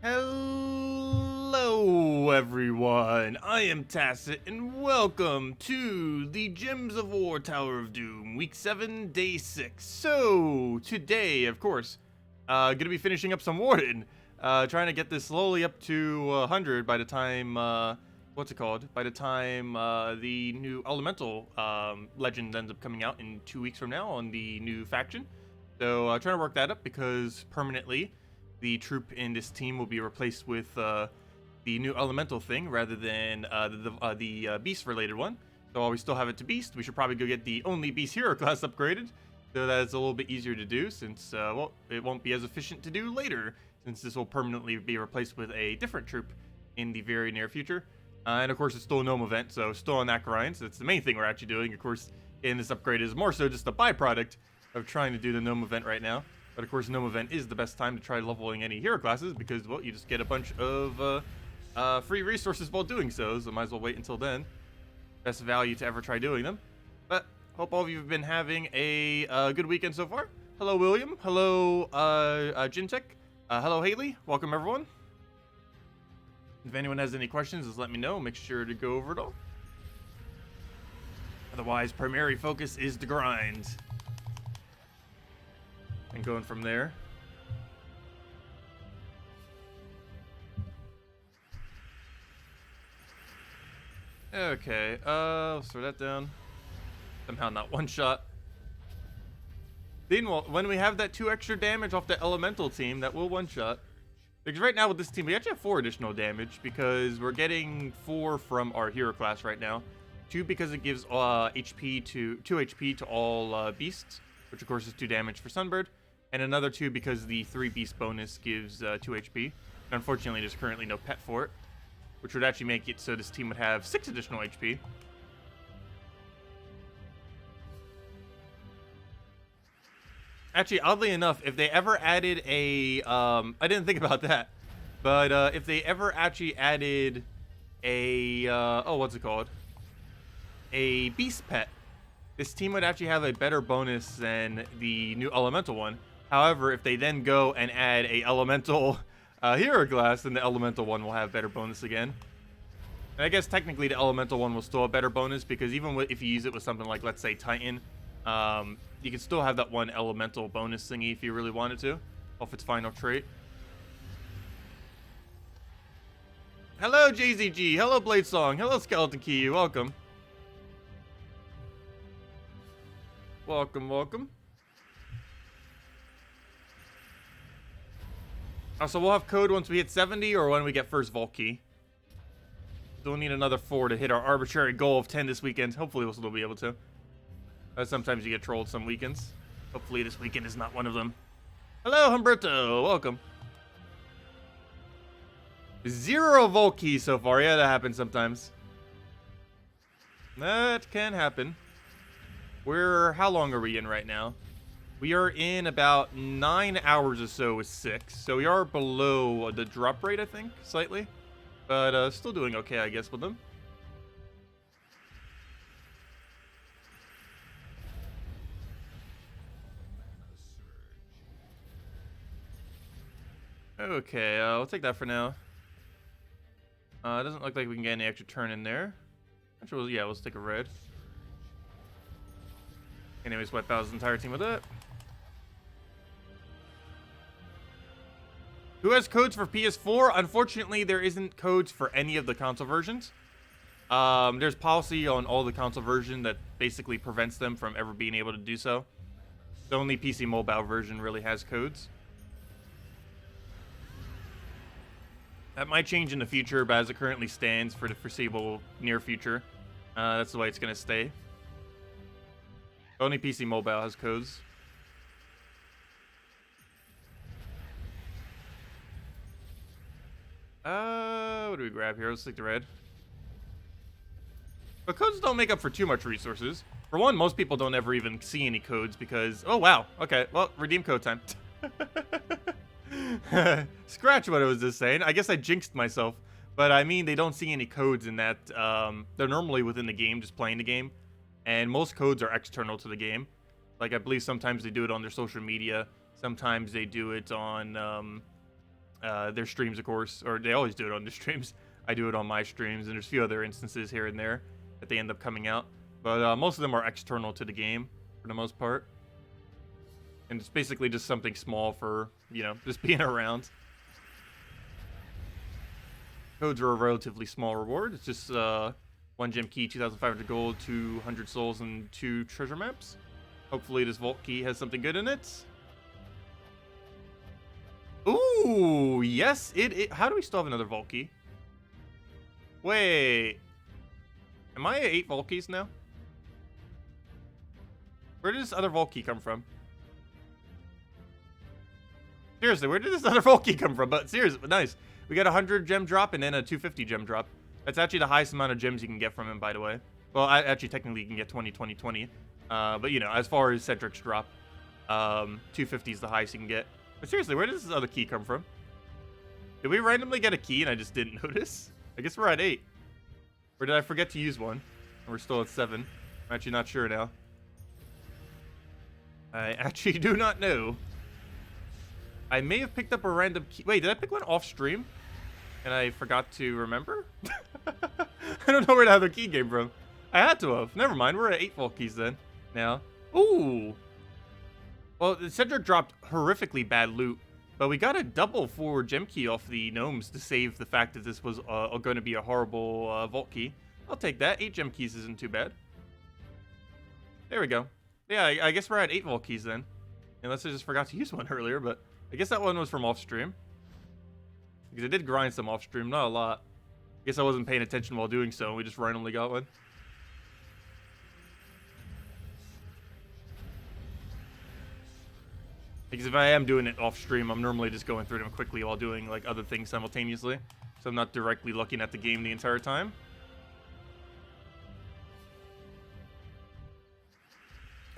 Hello everyone, I am Tacet and welcome to the Gems of War Tower of Doom, Week 7, Day 6. So, today, of course, gonna be finishing up some Warden, trying to get this slowly up to 100 by the time, by the time the new Elemental legend ends up coming out in 2 weeks from now on the new faction. So, trying to work that up because permanently, the troop in this team will be replaced with the new elemental thing rather than the beast related one. So while we still have it to beast, we should probably go get the only beast hero class upgraded so that it's a little bit easier to do since well, it won't be as efficient to do later since this will permanently be replaced with a different troop in the very near future. And of course it's still a gnome event, so still on that grind. So that's the main thing we're actually doing. Of course, in this upgrade is more so just a byproduct of trying to do the gnome event right now. But of course, gnome event is the best time to try leveling any hero classes because, well, you just get a bunch of free resources while doing so might as well wait until then. Best value to ever try doing them. But hope all of you have been having a good weekend so far. Hello, William. Hello, Jintech. Hello, Haley. Welcome, everyone. If anyone has any questions, just let me know. Make sure to go over it all. Otherwise, primary focus is the grind. And going from there. Okay, let's throw that down. Somehow not one shot. Meanwhile, when we have that 2 extra damage off the elemental team, that will one shot. Because right now with this team, we actually have 4 additional damage because we're getting 4 from our hero class right now. 2 because it gives 2 HP to all beasts, which of course is 2 damage for Sunbird. And another 2 because the 3 beast bonus gives 2 HP. And unfortunately, there's currently no pet for it, which would actually make it so this team would have 6 additional HP. Actually, oddly enough, if they ever added a, I didn't think about that, but if they ever actually added a, what's it called? A beast pet, this team would actually have a better bonus than the new elemental one. However, if they then go and add a elemental hero class, then the elemental one will have better bonus again. And I guess technically the elemental one will still have better bonus because even if you use it with something like, let's say, Titan, you can still have that one elemental bonus thingy if you really wanted to, off its final trait. Hello, JZG. Hello, Bladesong. Hello, Skeleton Key. Welcome. Welcome, welcome. So we'll have code once we hit 70 or when we get first vault key. We'll need another 4 to hit our arbitrary goal of 10 this weekend. Hopefully we'll still be able to. Sometimes you get trolled some weekends. Hopefully this weekend is not one of them. Hello, Humberto. Welcome. 0 vault key so far. Yeah, that happens sometimes. That can happen. How long are we in right now? We are in about 9 hours or so with 6. So we are below the drop rate, I think, slightly. But still doing okay, I guess, with them. Okay, we'll take that for now. It doesn't look like we can get any extra turn in there. Actually, yeah, we'll stick a red. Anyways, wipe out his entire team with that. Who has codes for PS4? Unfortunately, there isn't codes for any of the console versions. There's policy on all the console version that basically prevents them from ever being able to do so. The only PC mobile version really has codes. That might change in the future, but as it currently stands for the foreseeable near future, that's the way it's going to stay. Only PC mobile has codes. What do we grab here? Let's take the red. But codes don't make up for too much resources. For one, most people don't ever even see any codes because... Oh, wow. Okay, well, redeem code time. Scratch what I was just saying. I guess I jinxed myself. But I mean, they don't see any codes in that. They're normally within the game, just playing the game. And most codes are external to the game. Like, I believe sometimes they do it on their social media. Sometimes they do it on their streams, of course, or they always do it on their streams. I do it on my streams, and there's a few other instances here and there that they end up coming out. But most of them are external to the game, for the most part. And it's basically just something small for, you know, just being around. Codes are a relatively small reward. It's just 1 gem key, 2,500 gold, 200 souls, and 2 treasure maps. Hopefully this vault key has something good in it. Ooh, yes, how do we still have another vault key? Wait. Am I at 8 vault keys now? Where did this other vault key come from? Seriously, where did this other vault key come from? But seriously, nice. We got a 100 gem drop and then a 250 gem drop. That's actually the highest amount of gems you can get from him, by the way. Well, actually, technically, you can get 20, 20, 20. But, you know, as far as Cedric's drop, 250 is the highest you can get. But seriously, where does this other key come from? Did we randomly get a key and I just didn't notice? I guess we're at 8. Or did I forget to use one? And we're still at 7. I'm actually not sure now. I actually do not know. I may have picked up a random key. Wait, did I pick one off stream? And I forgot to remember? I don't know where the other key came from. I had to have. Never mind, we're at 8 vault keys then. Now. Ooh. Well, Cedric dropped horrifically bad loot. But we got a double for gem key off the gnomes to save the fact that this was going to be a horrible vault key. I'll take that. 8 gem keys isn't too bad. There we go. Yeah, I guess we're at 8 vault keys then. Unless I just forgot to use one earlier, but I guess that one was from off stream. Because I did grind some off stream, not a lot. I guess I wasn't paying attention while doing so, and we just randomly got one. Because if I am doing it off stream, I'm normally just going through them quickly while doing like other things simultaneously. So I'm not directly looking at the game the entire time.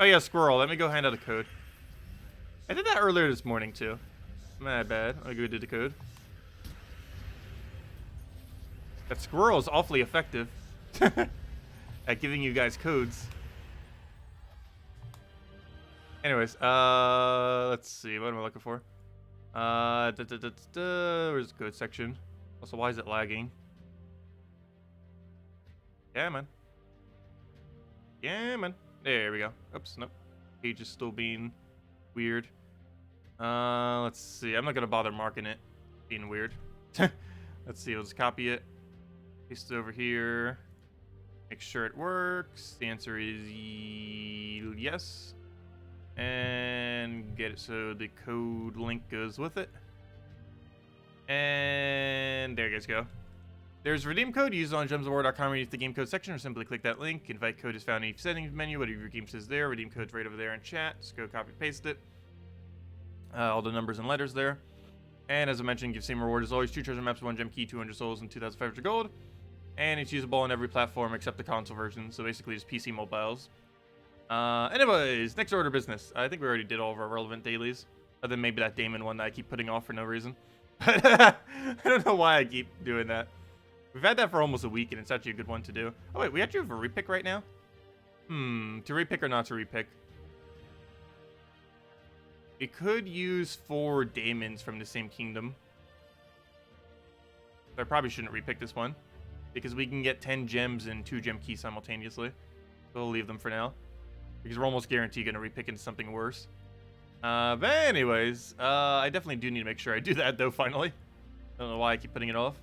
Oh yeah, Squirrel, let me go hand out a code. I did that earlier this morning too. My bad. I'll go do the code. That Squirrel is awfully effective at giving you guys codes. Anyways, let's see. What am I looking for? Where's the code section? Also, why is it lagging? Yeah, man. Yeah, man. There we go. Oops, nope. Page is still being weird. Let's see. I'm not gonna bother marking it being weird. Let's see. Let's copy it. Paste it over here. Make sure it works. The answer is yes. And get it so the code link goes with it. And there you guys go. There's redeem code used on gemsofwar.com. Use the game code section or simply click that link. Invite code is found in each settings menu. Whatever your game says there. Redeem code's right over there in chat. Just go copy paste it. All the numbers and letters there. And as I mentioned, give same reward as always. 2 treasure maps, 1 gem key, 200 souls, and 2,500 gold. And it's usable on every platform except the console version. So basically just PC mobiles. Anyways, next order of business. I think we already did all of our relevant dailies. Other than maybe that Damon one that I keep putting off for no reason. I don't know why I keep doing that. We've had that for almost a week, and it's actually a good one to do. Oh, wait, we actually have a repick right now? To repick or not to repick? We could use 4 daemons from the same kingdom. But I probably shouldn't repick this one. Because we can get 10 gems and 2 gem keys simultaneously. So we'll leave them for now. Because we're almost guaranteed going to repick into something worse. But anyways, I definitely do need to make sure I do that, though, finally. I don't know why I keep putting it off.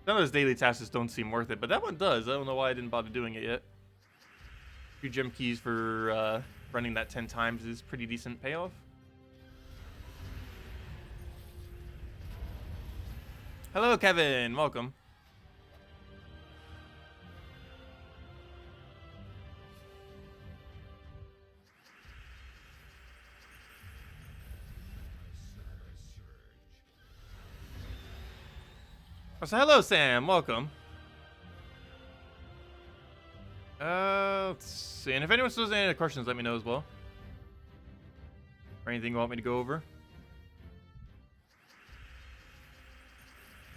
Some of those daily tasks don't seem worth it, but that one does. I don't know why I didn't bother doing it yet. 2 gem keys for running that 10 times is pretty decent payoff. Hello, Kevin. Welcome. So hello, Sam. Welcome. Let's see. And if anyone still has any other questions, let me know as well. Or anything you want me to go over.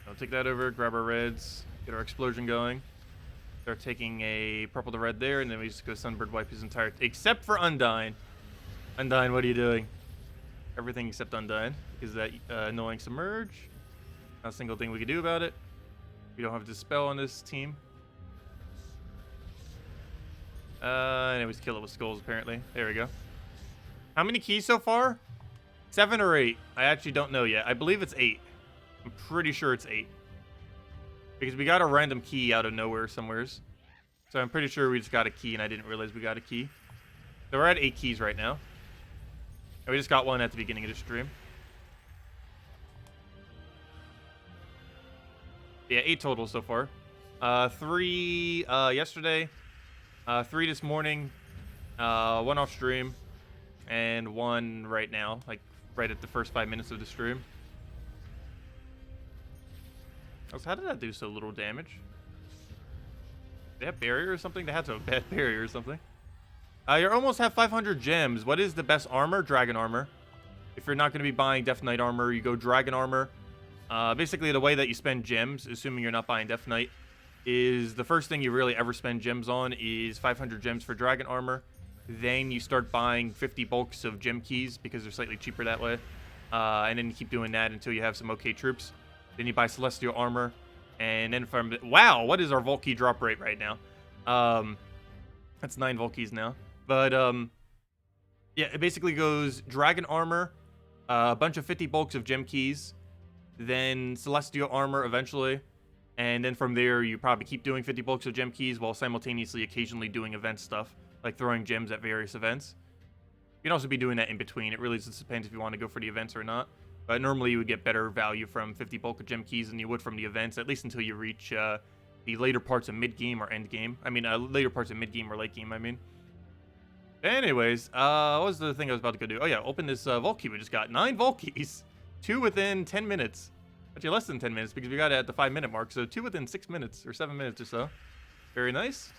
I'll take that over, grab our reds, get our explosion going. Start taking a purple to red there, and then we just go Sunbird wipe his entire... Except for Undyne. Undyne, what are you doing? everything except Undyne because that annoying submerge. Not a single thing we can do about it. We don't have Dispel on this team. Anyways, kill it with skulls apparently. There we go. How many keys so far? 7 or 8? I actually don't know yet. I believe it's 8. I'm pretty sure it's 8. Because we got a random key out of nowhere somewheres. So I'm pretty sure we just got a key and I didn't realize we got a key. So we're at 8 keys right now. And we just got one at the beginning of the stream. Yeah, 8 total so far. 3 yesterday. 3 this morning. 1 off stream. And 1 right now. Like, right at the first 5 minutes of the stream. So how did that do so little damage? They have barrier or something? They had to have bad barrier or something. You almost have 500 gems. What is the best armor? Dragon armor. If you're not going to be buying Death Knight armor, you go Dragon armor. Basically, the way that you spend gems, assuming you're not buying Death Knight, is the first thing you really ever spend gems on is 500 gems for Dragon armor. Then you start buying 50 bulks of gem keys because they're slightly cheaper that way. And then you keep doing that until you have some okay troops. Then you buy Celestial armor. And then from... Wow, what is our Vault key drop rate right now? That's 9 Vault keys now. But, yeah, it basically goes Dragon armor, a bunch of 50 bulks of gem keys, then Celestial armor eventually. And then from there, you probably keep doing 50 bulks of gem keys while simultaneously occasionally doing event stuff, like throwing gems at various events. You can also be doing that in between. It really just depends if you want to go for the events or not. But normally you would get better value from 50 bulk of gem keys than you would from the events, at least until you reach the later parts of mid-game or end-game. I mean, later parts of mid-game or late-game, I mean. Anyways, what was the thing I was about to go do? Oh yeah, open this Vault key we just got. 9 Vault keys. 2 within 10 minutes. Actually, less than 10 minutes because we got it at the 5-minute mark. So 2 within 6 minutes or 7 minutes or so. Very nice.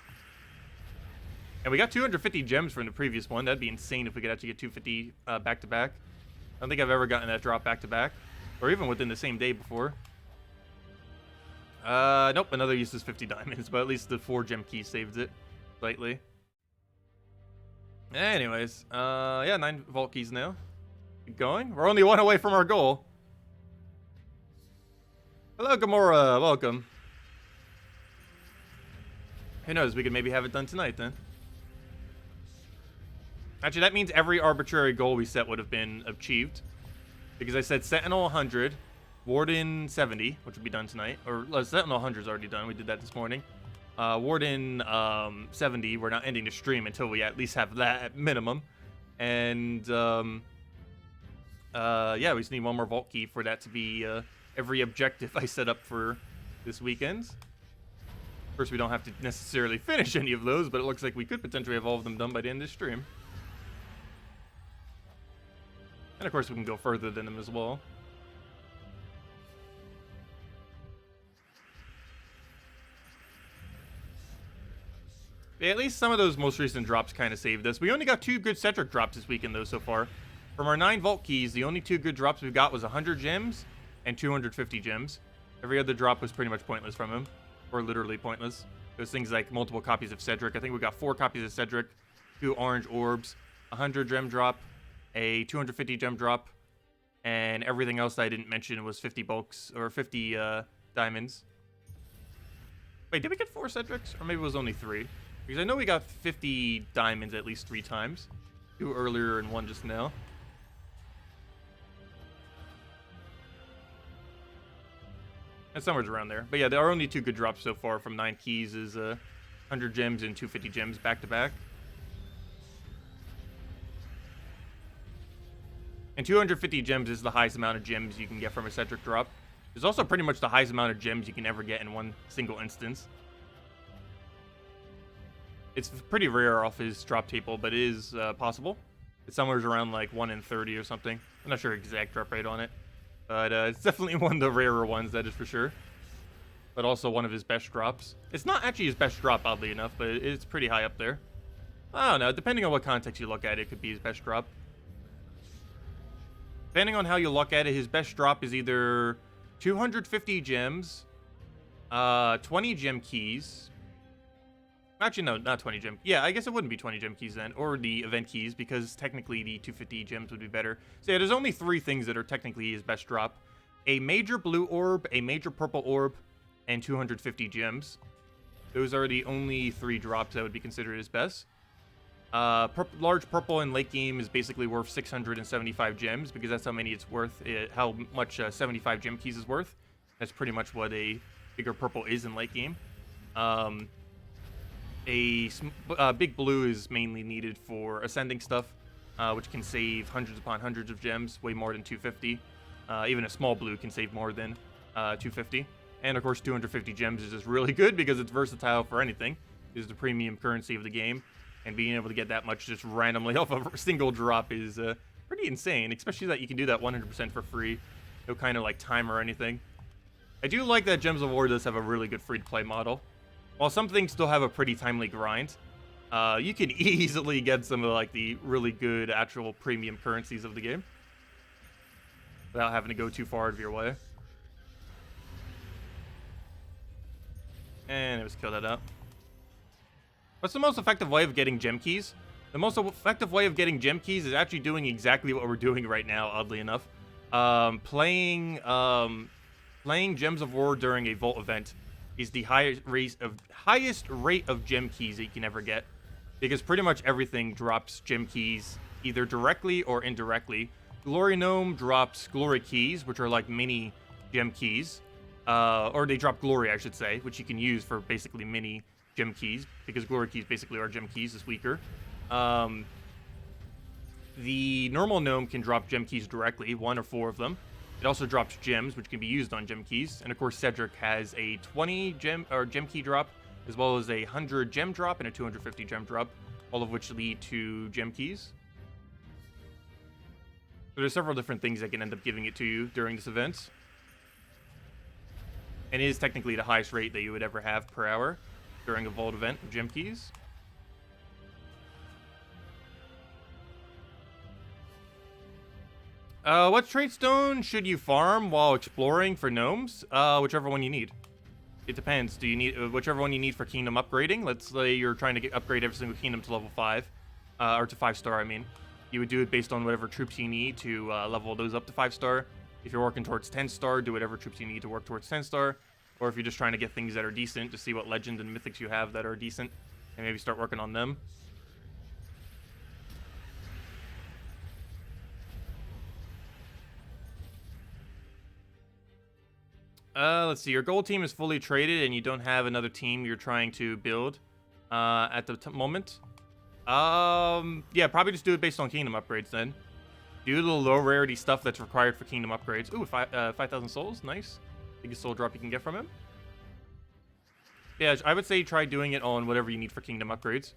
And we got 250 gems from the previous one. That'd be insane if we could actually get 250 back-to-back. I don't think I've ever gotten that drop back-to-back. Or even within the same day before. Nope, another useless 50 diamonds. But at least the 4 gem key saved it slightly. Anyways, yeah, 9 Vault keys now. Keep going. We're only 1 away from our goal. Hello, Gamora. Welcome. Who knows? We could maybe have it done tonight, then. Actually, that means every arbitrary goal we set would have been achieved. Because I said Sentinel 100, Warden 70, which would be done tonight. Or Sentinel 100 is already done. We did that this morning. Warden 70, we're not ending the stream until we at least have that at minimum. And, yeah, we just need 1 more Vault key for that to be every objective I set up for this weekend. Of course, we don't have to necessarily finish any of those, but it looks like we could potentially have all of them done by the end of the stream. And of course, we can go further than them as well. Yeah, at least some of those most recent drops kind of saved us. We only got 2 good Cedric drops this weekend, though, so far. From our 9 Vault keys, the only 2 good drops we've got was 100 gems and 250 gems. Every other drop was pretty much pointless from him. Or literally pointless. Those things like multiple copies of Cedric. I think we got 4 copies of Cedric, 2 orange orbs, 100 gem drop, a 250 gem drop, and everything else that I didn't mention was 50 bulks, or 50 diamonds. Wait, did we get 4 Cedrics? Or maybe it was only 3? Because I know we got 50 diamonds at least 3 times. 2 earlier and 1 just now. And somewhere around there. But yeah, there are only 2 good drops so far from 9 keys is 100 gems and 250 gems back-to-back. And 250 gems is the highest amount of gems you can get from a Cedric drop. It's also pretty much the highest amount of gems you can ever get in one single instance. It's pretty rare off his drop table, but it is possible. It's somewhere around like 1 in 30 or something. I'm not sure exact drop rate on it. But it's definitely one of the rarer ones, that is for sure. But also one of his best drops. It's not actually his best drop, oddly enough, but it's pretty high up there. I don't know. Depending on what context you look at it, it could be his best drop. Depending on how you look at it, his best drop is either 250 gems, 20 gem keys. Actually, no, not 20 gem. Yeah, I guess it wouldn't be 20 gem keys then, or the event keys, because technically the 250 gems would be better. So yeah, there's only 3 things that are technically his best drop. A major blue orb, a major purple orb, and 250 gems. Those are the only 3 drops that would be considered his best. Large purple in late game is basically worth 675 gems, because that's how many it's worth, how much 75 gem keys is worth. That's pretty much what a bigger purple is in late game. Big blue is mainly needed for ascending stuff, which can save hundreds upon hundreds of gems, way more than 250. Even a small blue can save more than 250. And of course, 250 gems is just really good because it's versatile for anything. It's the premium currency of the game, and being able to get that much just randomly off of a single drop is pretty insane, especially that you can do that 100% for free. No kind of like time or anything. I do like that Gems of War does have a really good free-to-play model. While some things still have a pretty timely grind, you can easily get some of like the really good actual premium currencies of the game without having to go too far out of your way. And it was kill that out. What's the most effective way of getting gem keys? The most effective way of getting gem keys is actually doing exactly what we're doing right now, oddly enough. Playing Gems of War during a Vault event is the highest rate of gem keys that you can ever get, because pretty much everything drops gem keys either directly or indirectly. Glory Gnome drops glory keys, which are like mini gem keys, or they drop glory, I should say, which you can use for basically mini gem keys, because glory keys basically are gem keys, is weaker. The normal gnome can drop gem keys directly, 1 or 4 of them. It also drops gems, which can be used on gem keys. And of course, Cedric has a 20 gem key drop, as well as a 100 gem drop and a 250 gem drop, all of which lead to gem keys. So there's several different things that can end up giving it to you during this event. And it is technically the highest rate that you would ever have per hour during a Vault event of gem keys. What trait stone should you farm while exploring for gnomes? Whichever one you need. It depends. Do you need whichever one you need for kingdom upgrading? Let's say you're trying to upgrade every single kingdom to level 5, or to 5-star. I mean, you would do it based on whatever troops you need to level those up to 5-star. If you're working towards 10-star, do whatever troops you need to work towards 10-star. Or if you're just trying to get things that are decent, to see what legends and mythics you have that are decent, and maybe start working on them. Let's see. Your gold team is fully traded, and you don't have another team you're trying to build at the moment. Yeah, probably just do it based on kingdom upgrades then. Do the low rarity stuff that's required for kingdom upgrades. Ooh, 5,000 souls. Nice. Biggest soul drop you can get from him. Yeah, I would say try doing it on whatever you need for kingdom upgrades.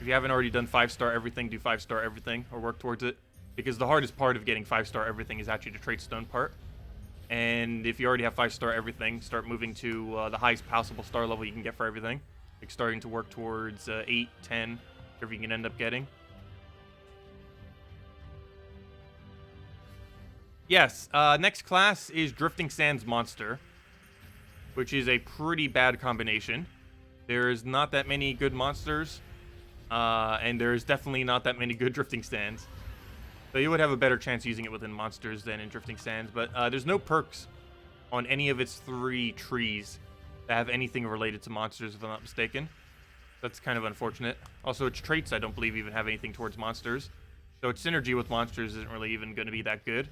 If you haven't already done 5-star everything, do 5-star everything, or work towards it. Because the hardest part of getting 5-star everything is actually the trait stone part. And if you already have 5-star everything, start moving to the highest possible star level you can get for everything. Like starting to work towards 8, 10, whatever you can end up getting. Yes, next class is Drifting Sands Monster, which is a pretty bad combination. There's not that many good monsters, and there's definitely not that many good Drifting Sands. So you would have a better chance using it within monsters than in Drifting Sands, but there's no perks on any of its 3 trees that have anything related to monsters, if I'm not mistaken. That's kind of unfortunate. Also, its traits, I don't believe, even have anything towards monsters. So its synergy with monsters isn't really even going to be that good.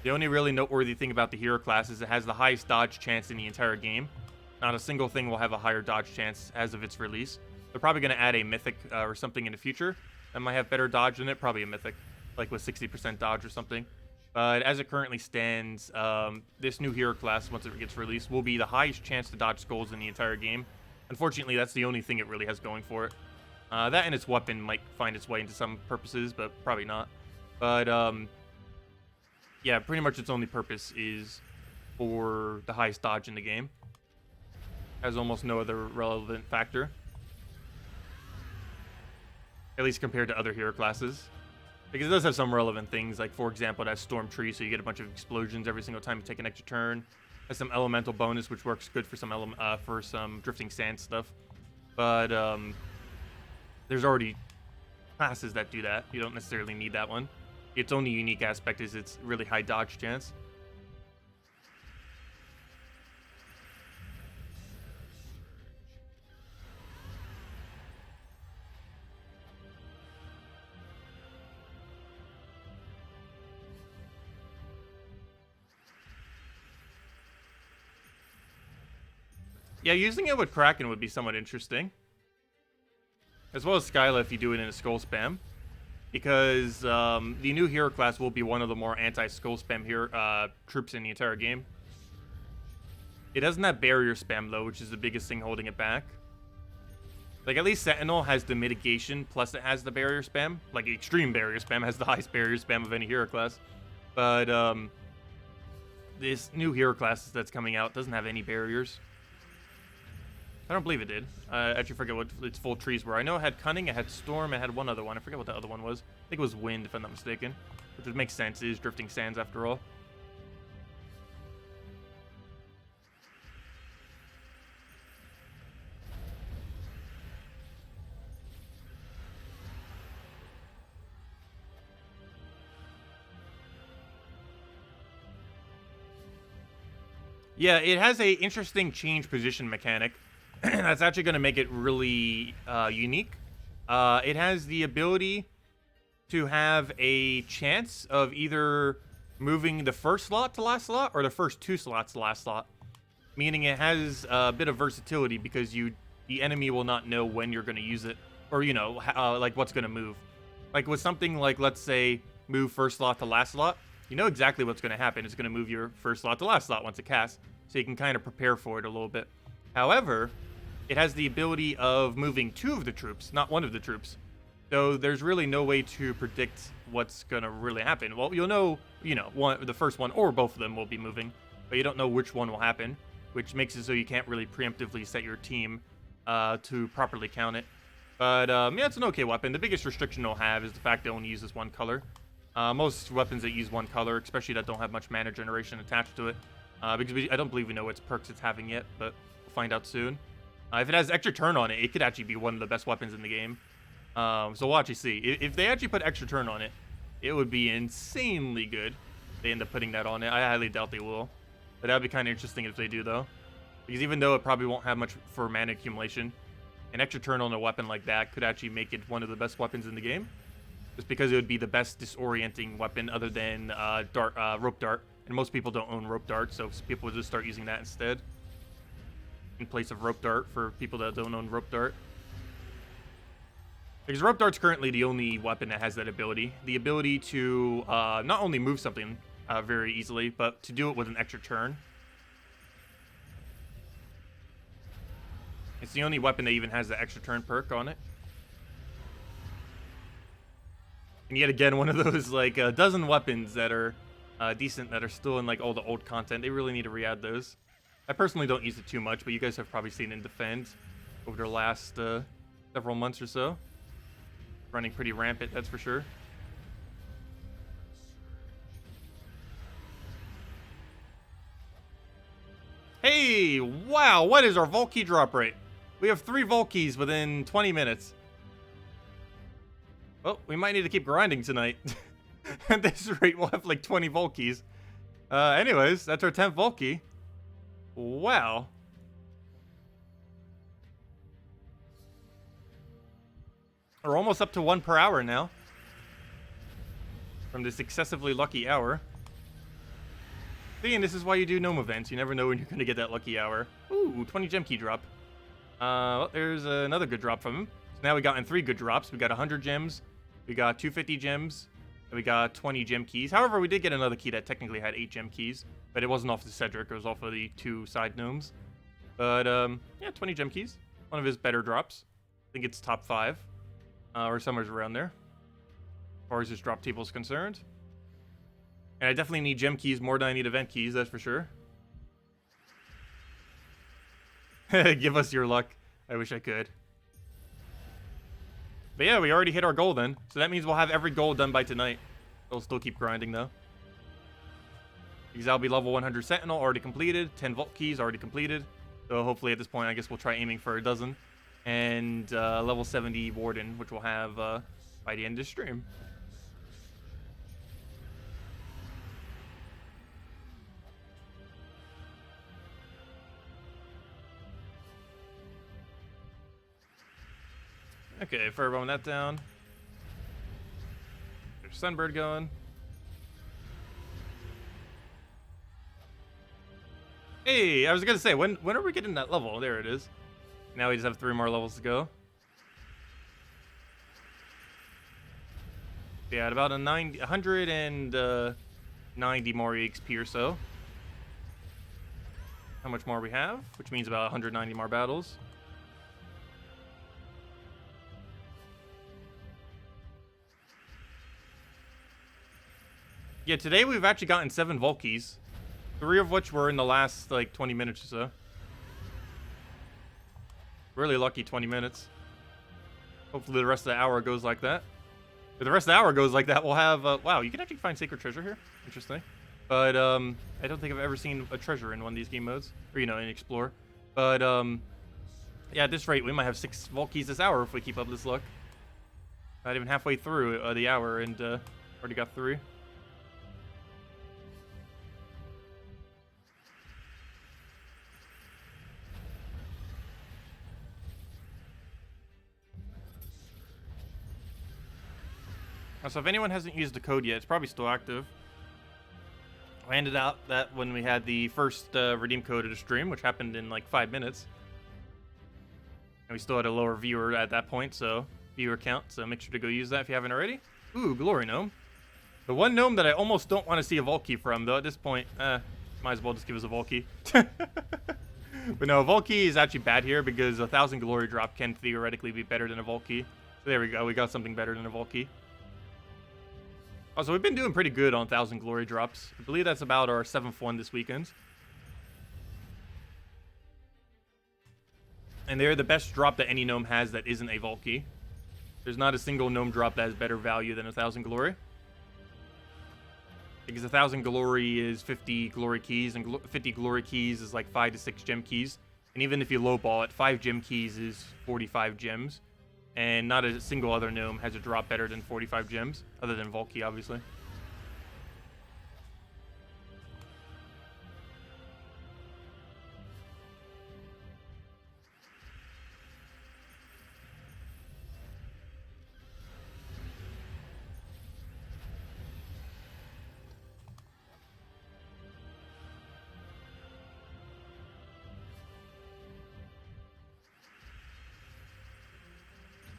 The only really noteworthy thing about the hero class is it has the highest dodge chance in the entire game. Not a single thing will have a higher dodge chance as of its release. They're probably going to add a mythic or something in the future that might have better dodge than it. Probably a mythic, like with 60% dodge or something. But as it currently stands, this new hero class, once it gets released, will be the highest chance to dodge skulls in the entire game. Unfortunately, that's the only thing it really has going for it. That and its weapon might find its way into some purposes, but probably not. But yeah, pretty much its only purpose is for the highest dodge in the game. Has almost no other relevant factor. At least compared to other hero classes. Because it does have some relevant things, like for example, it has Storm Tree, so you get a bunch of explosions every single time you take an extra turn. It has some elemental bonus, which works good for some Drifting Sand stuff. But there's already classes that do that. You don't necessarily need that one. Its only unique aspect is its really high dodge chance. Yeah, using it with Kraken would be somewhat interesting. As well as Skyla if you do it in a skull spam. Because the new hero class will be one of the more anti-skull spam hero, troops in the entire game. It doesn't have barrier spam though, which is the biggest thing holding it back. Like at least Sentinel has the mitigation, plus it has the barrier spam. Like extreme barrier spam has the highest barrier spam of any hero class. But this new hero class that's coming out doesn't have any barriers. I don't believe it did. I actually forget what its full trees were. I know it had Cunning, it had Storm, it had one other one. I forget what the other one was. I think it was Wind, if I'm not mistaken. Which would make sense. It is Drifting Sands after all. Yeah, it has a interesting change position mechanic. That's actually going to make it really unique. It has the ability to have a chance of either moving the first slot to last slot or the first 2 slots to last slot. Meaning it has a bit of versatility because the enemy will not know when you're going to use it. Or, you know, like what's going to move. Like with something like, let's say, move first slot to last slot. You know exactly what's going to happen. It's going to move your first slot to last slot once it casts. So you can kind of prepare for it a little bit. However, it has the ability of moving 2 of the troops, not 1 of the troops. So there's really no way to predict what's going to really happen. Well, you'll know, the first one or both of them will be moving, but you don't know which one will happen, which makes it so you can't really preemptively set your team to properly count it. But, yeah, it's an okay weapon. The biggest restriction it'll have is the fact it only uses 1 color. Most weapons that use 1 color, especially that don't have much mana generation attached to it, because I don't believe we know what perks it's having yet, but we'll find out soon. If it has extra turn on it, it could actually be one of the best weapons in the game. So we'll actually see. If they actually put extra turn on it, it would be insanely good. If they end up putting that on it. I highly doubt they will. But that would be kind of interesting if they do, though. Because even though it probably won't have much for mana accumulation, an extra turn on a weapon like that could actually make it one of the best weapons in the game. Just because it would be the best disorienting weapon other than rope dart. And most people don't own rope dart, so people would just start using that instead. In place of rope dart for people that don't own rope dart. Because rope dart's currently the only weapon that has that ability. The ability to not only move something very easily, but to do it with an extra turn. It's the only weapon that even has the extra turn perk on it. And yet again, one of those like a dozen weapons that are decent that are still in like all the old content. They really need to re-add those. I personally don't use it too much, but you guys have probably seen it defend over the last several months or so. Running pretty rampant, that's for sure. Hey, wow, what is our Vault Key drop rate? We have 3 Vault Keys within 20 minutes. Well, we might need to keep grinding tonight. At this rate, we'll have like 20 Vault Keys. Anyways, that's our 10th Vault Key. Wow. We're almost up to 1 per hour now. From this excessively lucky hour. See, and this is why you do gnome events. You never know when you're going to get that lucky hour. Ooh, 20 gem key drop. Well, there's another good drop from him. So now we got in 3 good drops. We got 100 gems. We got 250 gems. And we got 20 gem keys. However, we did get another key that technically had 8 gem keys. But it wasn't off the Cedric. It was off of the 2 side gnomes. But, yeah, 20 gem keys. One of his better drops. I think it's top 5. Or somewhere around there. As far as his drop table is concerned. And I definitely need gem keys more than I need event keys, that's for sure. Give us your luck. I wish I could. But yeah, we already hit our goal then. So that means we'll have every goal done by tonight. We'll still keep grinding though. Because I'll be level 100 Sentinel already completed. 10 Vault Keys already completed. So hopefully at this point, I guess we'll try aiming for a dozen. and level 70 Warden, which we'll have by the end of the stream. Okay, firebomb that down. There's Sunbird going. Hey, I was gonna say, when are we getting that level? There it is. Now we just have 3 more levels to go. Yeah, at about 190 more EXP or so. How much more we have? Which means about 190 more battles. Yeah, today we've actually gotten 7 vault keys. 3 of which were in the last, like, 20 minutes or so. Really lucky 20 minutes. Hopefully the rest of the hour goes like that. If the rest of the hour goes like that, we'll have... wow, you can actually find sacred treasure here. Interesting. But, I don't think I've ever seen a treasure in one of these game modes. Or, you know, in Explore. But, yeah, at this rate, we might have 6 vault keys this hour if we keep up this luck. Not even halfway through the hour, and already got 3. So if anyone hasn't used the code yet, it's probably still active. I handed out that when we had the first redeem code of the stream, which happened in like 5 minutes. And we still had a lower viewer at that point, so viewer count, so make sure to go use that if you haven't already. Ooh, Glory Gnome. The one gnome that I almost don't want to see a vault key from, though at this point, might as well just give us a vault key. But no, a vault key is actually bad here because 1,000 glory drop can theoretically be better than a vault key. So there we go, we got something better than a vault key. Also, we've been doing pretty good on 1,000 glory drops. I believe that's about our 7th one this weekend. And they're the best drop that any gnome has that isn't a vault key. There's not a single gnome drop that has better value than 1,000 glory. Because 1,000 glory is 50 glory keys, and 50 glory keys is like 5 to 6 gem keys. And even if you lowball it, 5 gem keys is 45 gems. And not a single other gnome has a drop better than 45 gems, other than vault key, obviously.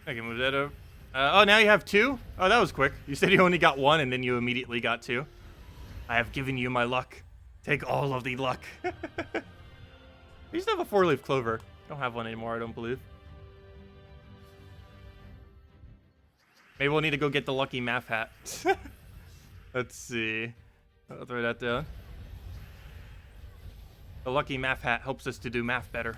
I can move that over. Oh, now you have 2? Oh, that was quick. You said you only got 1, and then you immediately got 2. I have given you my luck. Take all of the luck. I used to have a 4-leaf clover. I don't have one anymore, I don't believe. Maybe we'll need to go get the lucky math hat. Let's see. I'll throw that down. The lucky math hat helps us to do math better.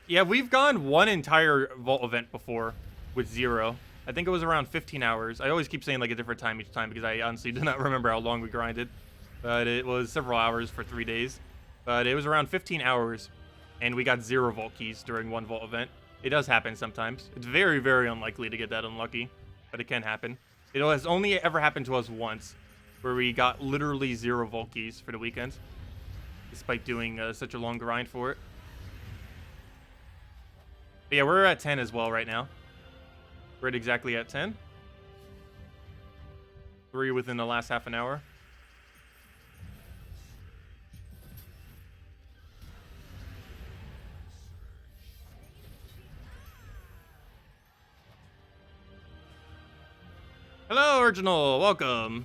Yeah, we've gone one entire vault event before with 0. I think it was around 15 hours. I always keep saying like a different time each time because I honestly do not remember how long we grinded. But it was several hours for 3 days. But it was around 15 hours, and we got 0 vault keys during one vault event. It does happen sometimes. It's very, very unlikely to get that unlucky, but it can happen. It has only ever happened to us once, where we got literally 0 vault keys for the weekend, despite doing such a long grind for it. But yeah, we're at 10 as well right now. We're at exactly at 10. 3 within the last half an hour. Hello, Original. Welcome.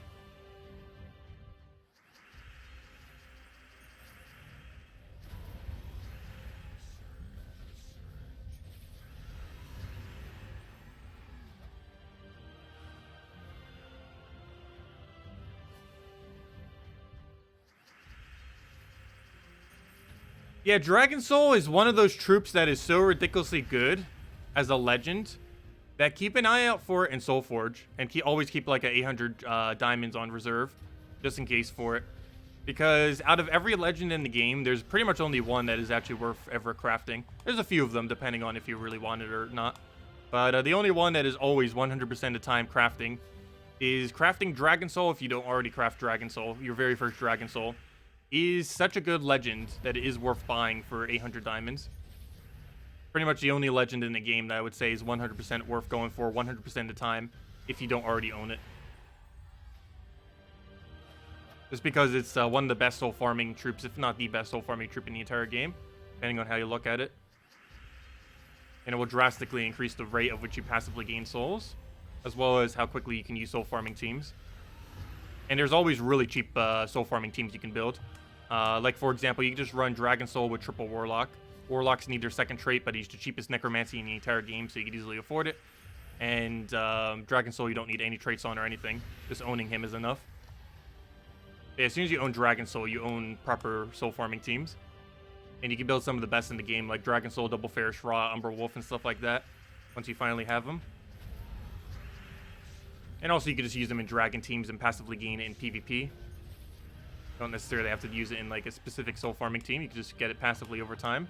Yeah, Dragon Soul is one of those troops that is so ridiculously good as a legend that keep an eye out for it in Soul Forge, and always keep like a 800 diamonds on reserve, just in case for it. Because out of every legend in the game, there's pretty much only one that is actually worth ever crafting. There's a few of them, depending on if you really want it or not. But the only one that is always 100% of the time crafting is crafting Dragon Soul. If you don't already craft Dragon Soul, your very first Dragon Soul is such a good legend that it is worth buying for 800 diamonds. Pretty much the only legend in the game that I would say is 100% worth going for 100% of the time if you don't already own it. Just because it's one of the best soul farming troops, if not the best soul farming troop in the entire game, depending on how you look at it. And it will drastically increase the rate of which you passively gain souls, as well as how quickly you can use soul farming teams. And there's always really cheap soul farming teams you can build. Like, for example, you can just run Dragon Soul with triple Warlock. Warlocks need their second trait, but he's the cheapest necromancy in the entire game, so you can easily afford it. And Dragon Soul, you don't need any traits on or anything. Just owning him is enough. Yeah, as soon as you own Dragon Soul, you own proper soul farming teams. And you can build some of the best in the game, like Dragon Soul, Double Fairish Raw, Umber Wolf, and stuff like that, once you finally have them. And also, you can just use them in Dragon teams and passively gain it in PvP. Don't necessarily have to use it in like a specific soul farming team. You can just get it passively over time.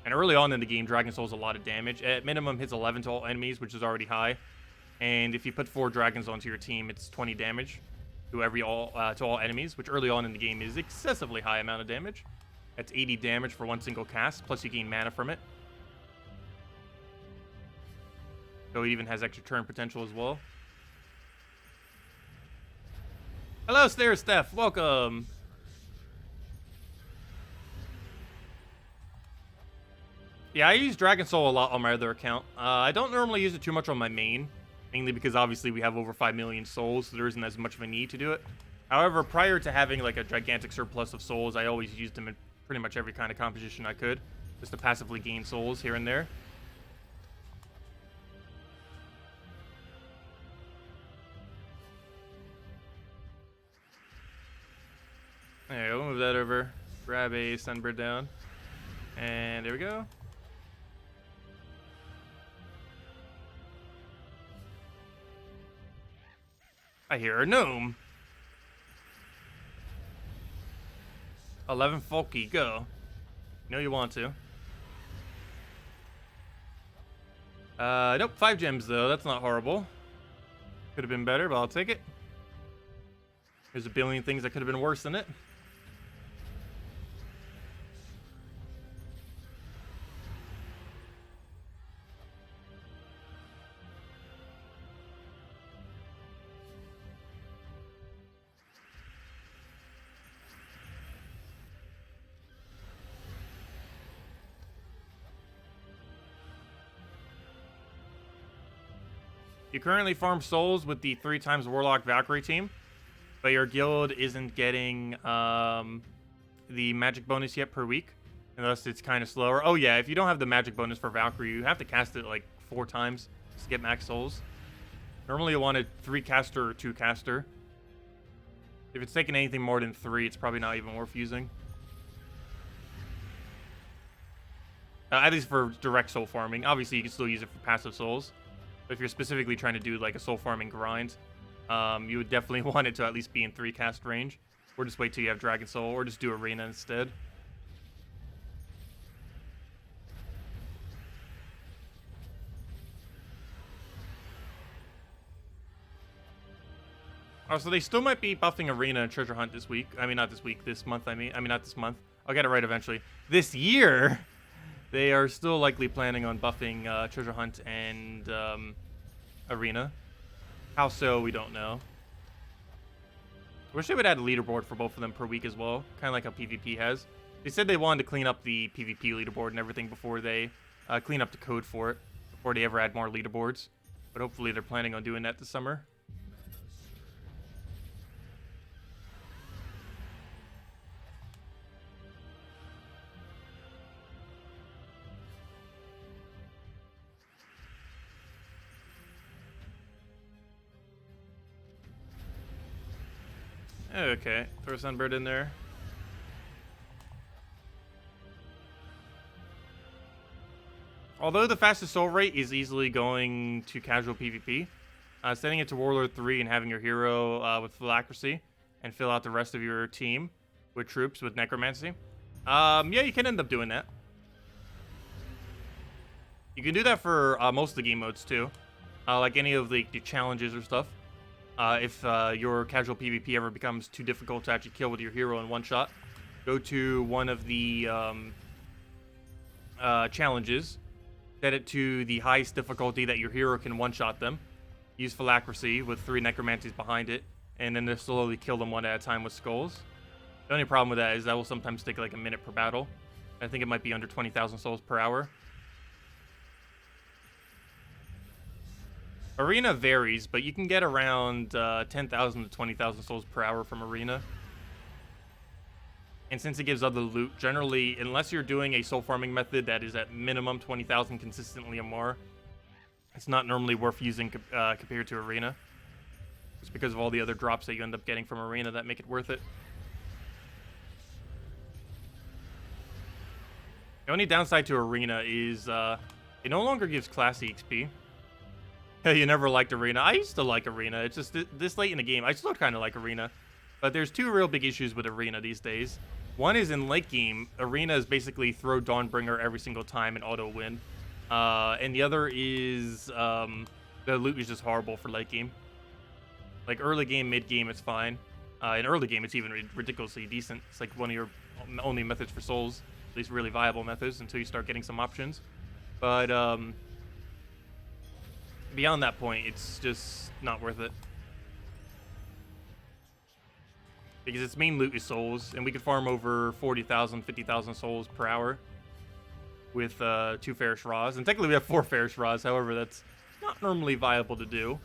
And early on in the game, Dragon Soul is a lot of damage. At minimum, hits 11 to all enemies, which is already high. And if you put 4 dragons onto your team, it's 20 damage to all enemies, which early on in the game is excessively high amount of damage. That's 80 damage for one single cast, plus you gain mana from it. So it even has extra turn potential as well. Hello, Stair Steph. Welcome. Yeah, I use Dragon Soul a lot on my other account. I don't normally use it too much on my main, mainly because obviously we have over 5 million souls, so there isn't as much of a need to do it. However, prior to having like a gigantic surplus of souls, I always used them in pretty much every kind of composition I could, just to passively gain souls here and there. There we go, we'll move that over, grab a Sunbird down, and there we go. I hear a gnome. 11 Folky, go. You know you want to. Nope, 5 gems though. That's not horrible. Could have been better, but I'll take it. There's a billion things that could have been worse than it. You currently farm souls with the 3x Warlock Valkyrie team, but your guild isn't getting the magic bonus yet per week, and thus it's kind of slower. Oh yeah, if you don't have the magic bonus for Valkyrie, you have to cast it like 4 times to get max souls. Normally you want a 3-caster or 2-caster. If it's taking anything more than 3, it's probably not even worth using. At least for direct soul farming. Obviously you can still use it for passive souls. But if you're specifically trying to do like a soul farming grind, you would definitely want it to at least be in 3-cast range. Or just wait till you have Dragon Soul, or just do Arena instead. Oh, so they still might be buffing Arena and Treasure Hunt this week. I mean, not this week, this month, I mean not this month. I'll get it right eventually. This year! They are still likely planning on buffing Treasure Hunt and Arena. How so, we don't know. I wish they would add a leaderboard for both of them per week as well, kind of like how PvP has. They said they wanted to clean up the PvP leaderboard and everything before they clean up the code for it, before they ever add more leaderboards. But hopefully they're planning on doing that this summer. Okay, throw Sunbird in there. Although the fastest soul rate is easily going to casual PvP, setting it to Warlord 3 and having your hero with Phylacracy and fill out the rest of your team with troops with Necromancy. Yeah, you can end up doing that. You can do that for most of the game modes too, like any of the challenges or stuff. If your casual PvP ever becomes too difficult to actually kill with your hero in one shot, go to one of the challenges, set it to the highest difficulty that your hero can one-shot them, use Phylacracy with 3 Necromancies behind it, and then just slowly kill them one at a time with skulls. The only problem with that is that will sometimes take like a minute per battle. I think it might be under 20,000 souls per hour. Arena varies, but you can get around 10,000 to 20,000 souls per hour from Arena. And since it gives other loot, generally, unless you're doing a soul farming method that is at minimum 20,000 consistently or more, it's not normally worth using compared to Arena. Just because of all the other drops that you end up getting from Arena that make it worth it. The only downside to Arena is it no longer gives classy XP. You never liked Arena. I used to like Arena. It's just this late in the game, I still kind of like Arena. But there's 2 real big issues with Arena these days. One is in late game, Arena is basically throw Dawnbringer every single time and auto win. And the other is the loot is just horrible for late game. Like early game, mid game, it's fine. In early game, it's even ridiculously decent. It's like one of your only methods for souls, at least really viable methods until you start getting some options. But beyond that point, it's just not worth it. Because its main loot is souls, and we could farm over 40,000, 50,000 souls per hour with 2 Fairish Raws. And technically we have 4 Fairish Raws, however, that's not normally viable to do.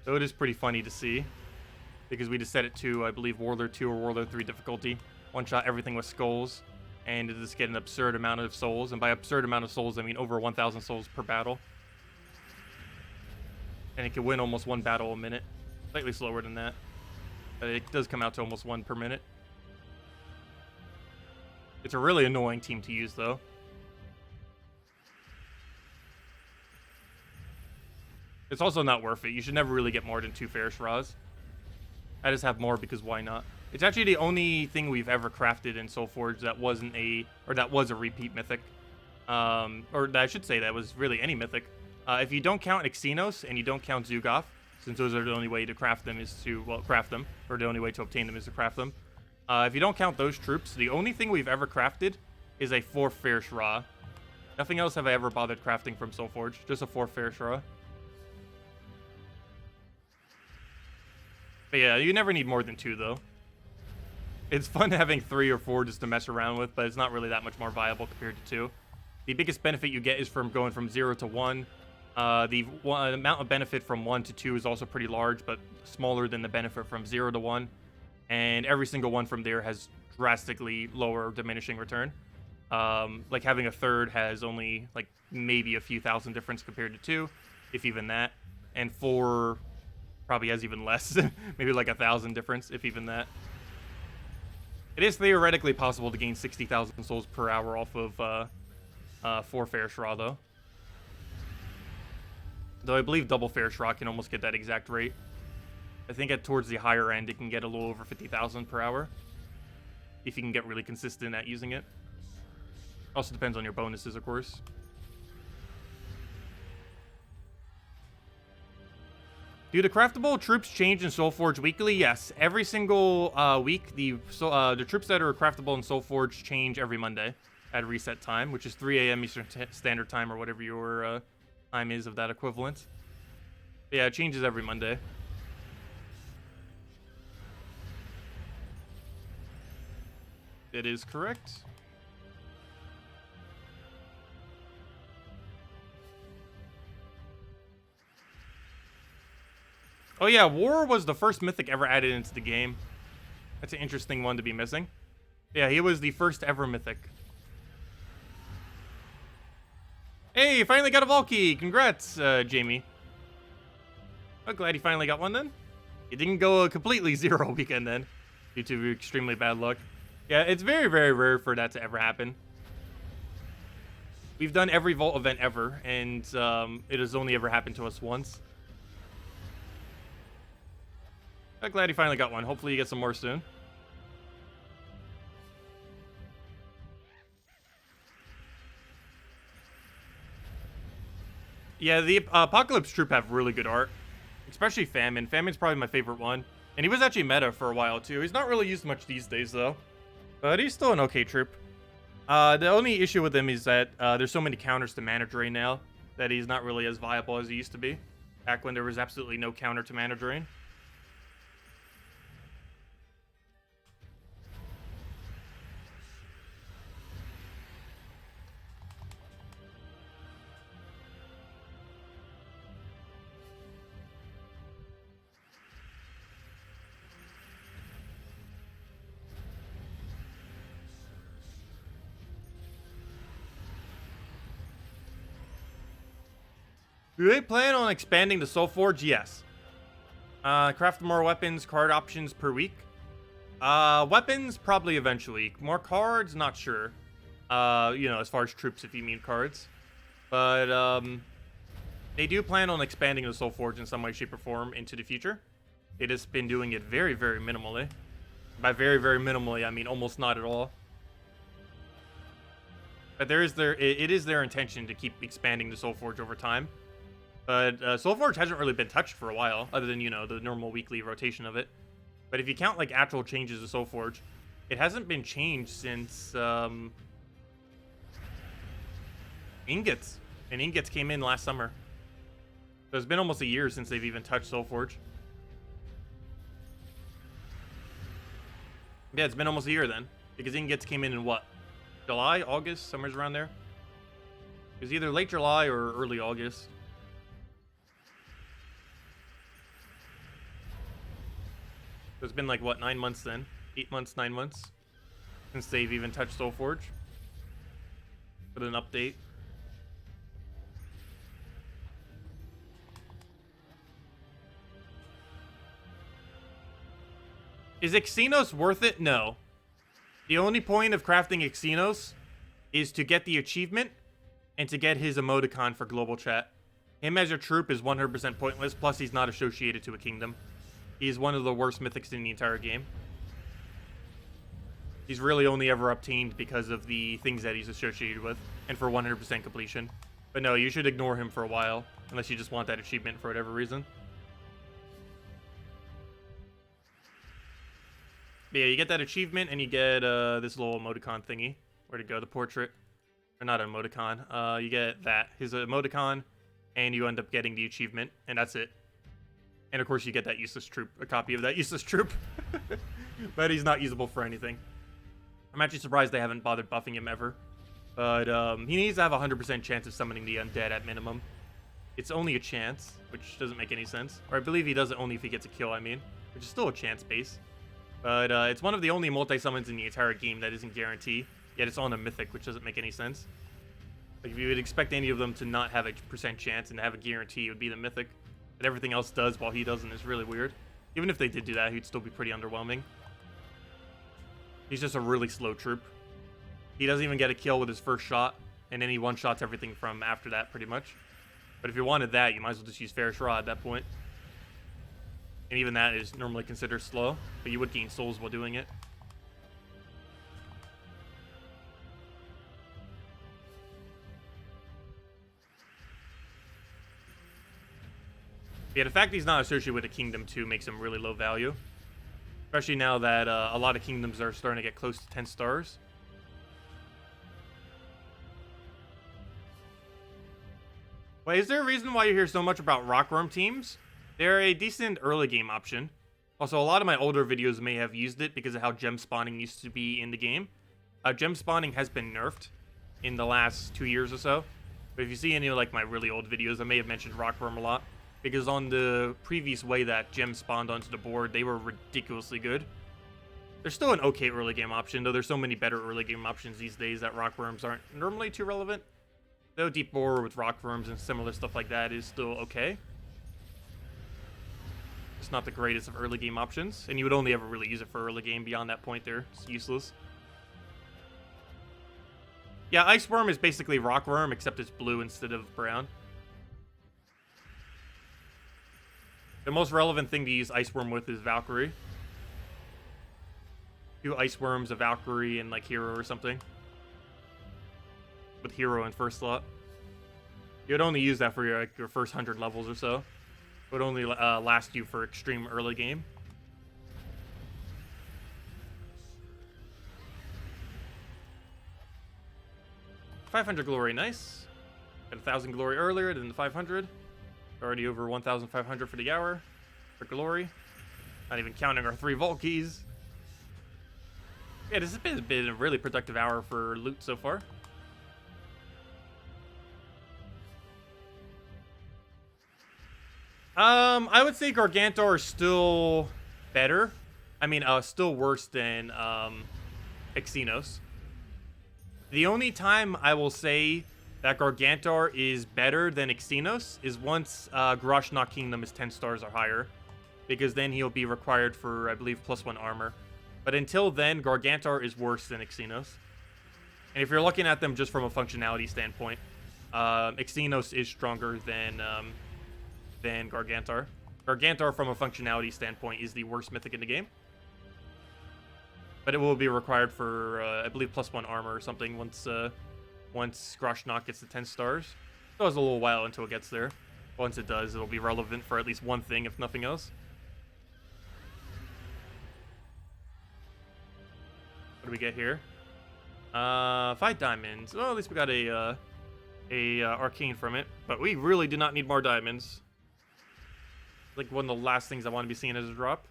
So it is pretty funny to see. Because we just set it to, I believe, Warlord 2 or Warlord 3 difficulty. One-shot everything with skulls, and just get an absurd amount of souls. And by absurd amount of souls, I mean over 1,000 souls per battle. And it can win almost 1 battle a minute. Slightly slower than that. But it does come out to almost 1 per minute. It's a really annoying team to use, though. It's also not worth it. You should never really get more than 2 Fairish Raws. I just have more because why not? It's actually the only thing we've ever crafted in Soulforge that wasn't that was a repeat mythic. Or I should say that was really any mythic. If you don't count Xenos and you don't count Zugoth, since those are the only way to craft them is to, well, craft them, or the only way to obtain them is to craft them. If you don't count those troops, the only thing we've ever crafted is a 4 Fairish Ra. Nothing else have I ever bothered crafting from Soulforge, just a 4 Fairish Ra. But yeah, you never need more than 2, though. It's fun having 3 or 4 just to mess around with, but it's not really that much more viable compared to 2. The biggest benefit you get is from going from 0 to 1. The amount of benefit from 1 to 2 is also pretty large, but smaller than the benefit from 0 to 1. And every single one from there has drastically lower diminishing return. Like having a 3rd has only like maybe a few thousand difference compared to 2, if even that. And 4 probably has even less, maybe like 1,000 difference, if even that. It is theoretically possible to gain 60,000 souls per hour off of 4 Fairish Ra, though. Though I believe double Fairish Ra can almost get that exact rate. I think towards the higher end, it can get a little over 50,000 per hour. If you can get really consistent at using it. Also depends on your bonuses, of course. Do the craftable troops change in Soulforge weekly? Yes. Every single week, the troops that are craftable in Soulforge change every Monday at reset time, which is 3 a.m. Eastern Standard Time, or whatever your time is of that equivalent. But yeah, it changes every Monday. It is correct. Oh yeah, War was the first mythic ever added into the game. That's an interesting one to be missing. Yeah, he was the first ever mythic. Hey, you finally got a Valky! Congrats, Jamie. I'm glad you finally got one then. You didn't go a completely 0 weekend then, due to extremely bad luck. Yeah, it's very, very rare for that to ever happen. We've done every Vault event ever, and it has only ever happened to us once. I'm glad he finally got one. Hopefully you get some more soon. Yeah, the Apocalypse Troop have really good art. Especially Famine. Famine's probably my favorite one. And he was actually meta for a while, too. He's not really used much these days, though. But he's still an okay troop. The only issue with him is that there's so many counters to Mana Drain now that he's not really as viable as he used to be. Back when there was absolutely no counter to Mana Drain. Do they plan on expanding the Soulforge? Yes. Craft more weapons, card options per week. Weapons, probably eventually. More cards, not sure. You know, as far as troops, if you mean cards. But, they do plan on expanding the Soulforge in some way, shape, or form into the future. They just been doing it very, very minimally. By very, very minimally, I mean almost not at all. But it is their intention to keep expanding the Soulforge over time. But Soulforge hasn't really been touched for a while, other than, you know, the normal weekly rotation of it. But if you count, like, actual changes to Soulforge, it hasn't been changed since Ingots. And Ingots came in last summer. So it's been almost a year since they've even touched Soulforge. Yeah, it's been almost a year then. Because Ingots came in what? July? August? Somewhere around there? It was either late July or early August. So it's been like, what, 9 months then? 8 months, 9 months? Since they've even touched Soulforge. With an update. Is Xenos worth it? No. The only point of crafting Xenos is to get the achievement and to get his emoticon for global chat. Him as your troop is 100% pointless, plus he's not associated to a kingdom. He's one of the worst mythics in the entire game. He's really only ever obtained because of the things that he's associated with, and for 100% completion. But no, you should ignore him for a while, unless you just want that achievement for whatever reason. But yeah, you get that achievement, and you get this little emoticon thingy. Where'd it go? The portrait. Or not an emoticon. You get that. His emoticon, and you end up getting the achievement, and that's it. And of course you get that useless troop, a copy of that useless troop. But he's not usable for anything. I'm actually surprised they haven't bothered buffing him ever. But he needs to have a 100% chance of summoning the undead at minimum. It's only a chance, which doesn't make any sense. Or I believe he does it only if he gets a kill, I mean. Which is still a chance base. But it's one of the only multi-summons in the entire game that isn't guaranteed. Yet it's on a mythic, which doesn't make any sense. Like, if you would expect any of them to not have a % chance and to have a guarantee, it would be the mythic. But everything else does while he doesn't is really weird. Even if they did do that, he'd still be pretty underwhelming. He's just a really slow troop. He doesn't even get a kill with his first shot, and then he one-shots everything from after that, pretty much. But if you wanted that, you might as well just use Ferris Raw at that point. And even that is normally considered slow, but you would gain souls while doing it. Yeah, the fact that he's not associated with a kingdom too makes him really low value. Especially now that a lot of kingdoms are starting to get close to 10 stars. Wait, is there a reason why you hear so much about Rockworm teams? They're a decent early game option. Also, a lot of my older videos may have used it because of how gem spawning used to be in the game. Gem spawning has been nerfed in the last 2 years or so. But if you see any of like my really old videos, I may have mentioned Rockworm a lot. Because on the previous way that gems spawned onto the board, they were ridiculously good. They're still an okay early game option, though there's so many better early game options these days that Rockworms aren't normally too relevant. Though Deep Borer with Rockworms and similar stuff like that is still okay. It's not the greatest of early game options, and you would only ever really use it for early game. Beyond that point there, it's useless. Yeah, Ice Worm is basically Rock Worm, except it's blue instead of brown. The most relevant thing to use Ice Worm with is Valkyrie. 2 Ice Worms, a Valkyrie, and like Hero or something. With Hero in first slot. You would only use that for your, like, your first 100 levels or so. It would only last you for extreme early game. $500 glory, nice. Got 1,000 glory earlier than the 500. Already over 1,500 for the hour for glory. Not even counting our 3 vault keys. Yeah, this has been a really productive hour for loot so far. I would say Gargantor is still better. I mean, still worse than Xenos. The only time I will say that Gargantor is better than Xenos is once Groshnak Kingdom is 10 stars or higher. Because then he'll be required for, I believe, +1 armor. But until then, Gargantor is worse than Xenos. And if you're looking at them just from a functionality standpoint, Xenos is stronger than Gargantor. Gargantor, from a functionality standpoint, is the worst mythic in the game. But it will be required for, I believe, +1 armor or something once Groshnak gets to 10 stars. It goes a little while until it gets there. Once it does, it'll be relevant for at least one thing, if nothing else. What do we get here? 5 diamonds. Well, at least we got a arcane from it. But we really do not need more diamonds. Like one of the last things I want to be seeing as a drop.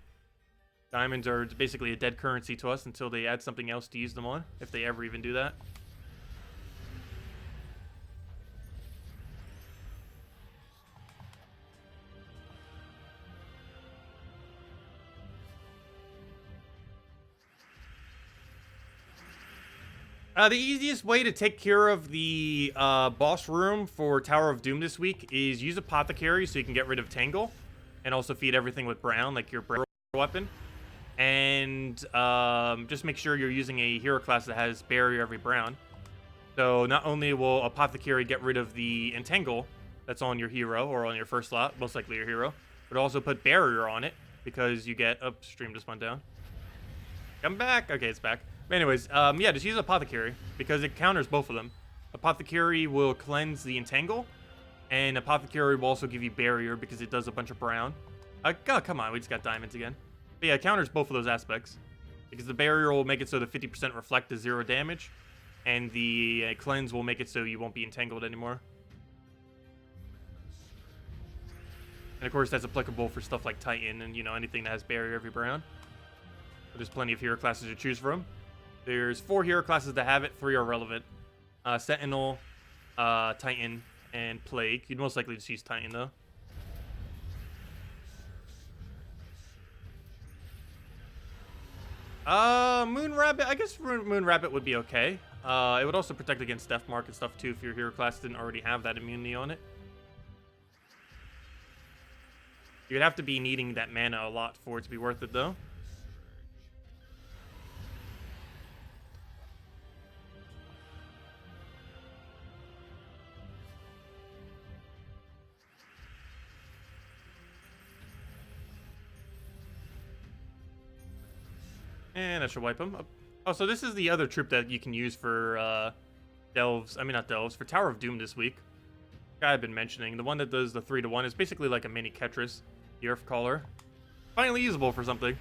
Diamonds are basically a dead currency to us until they add something else to use them on, if they ever even do that. The easiest way to take care of the boss room for Tower of Doom this week is use Apothecary so you can get rid of Tangle. And also feed everything with Brown, like your weapon. And just make sure you're using a hero class that has Barrier every Brown. So not only will Apothecary get rid of the Entangle that's on your hero, or on your first slot, most likely your hero, but also put Barrier on it, because you get... Oh, stream just went down. Come back! Okay, it's back. But anyways, yeah, just use Apothecary, because it counters both of them. Apothecary will cleanse the Entangle, and Apothecary will also give you Barrier, because it does a bunch of Brown. God, come on, we just got diamonds again. But yeah, it counters both of those aspects. Because the Barrier will make it so the 50% reflect is 0 damage, and the cleanse will make it so you won't be entangled anymore. And of course, that's applicable for stuff like Titan and, you know, anything that has Barrier every Brown. But there's plenty of hero classes to choose from. There's 4 hero classes that have it, 3 are relevant. Sentinel, Titan, and Plague. You'd most likely just use Titan, though. Moon Rabbit. I guess Moon Rabbit would be okay. It would also protect against Death Mark and stuff, too, if your hero class didn't already have that immunity on it. You'd have to be needing that mana a lot for it to be worth it, though. And that should wipe him. Oh, so this is the other troop that you can use for Delves. I mean, not Delves. For Tower of Doom this week. Guy I've been mentioning. The one that does the 3-to-1 is basically like a mini Ketris. The Earth Caller. Finally usable for something.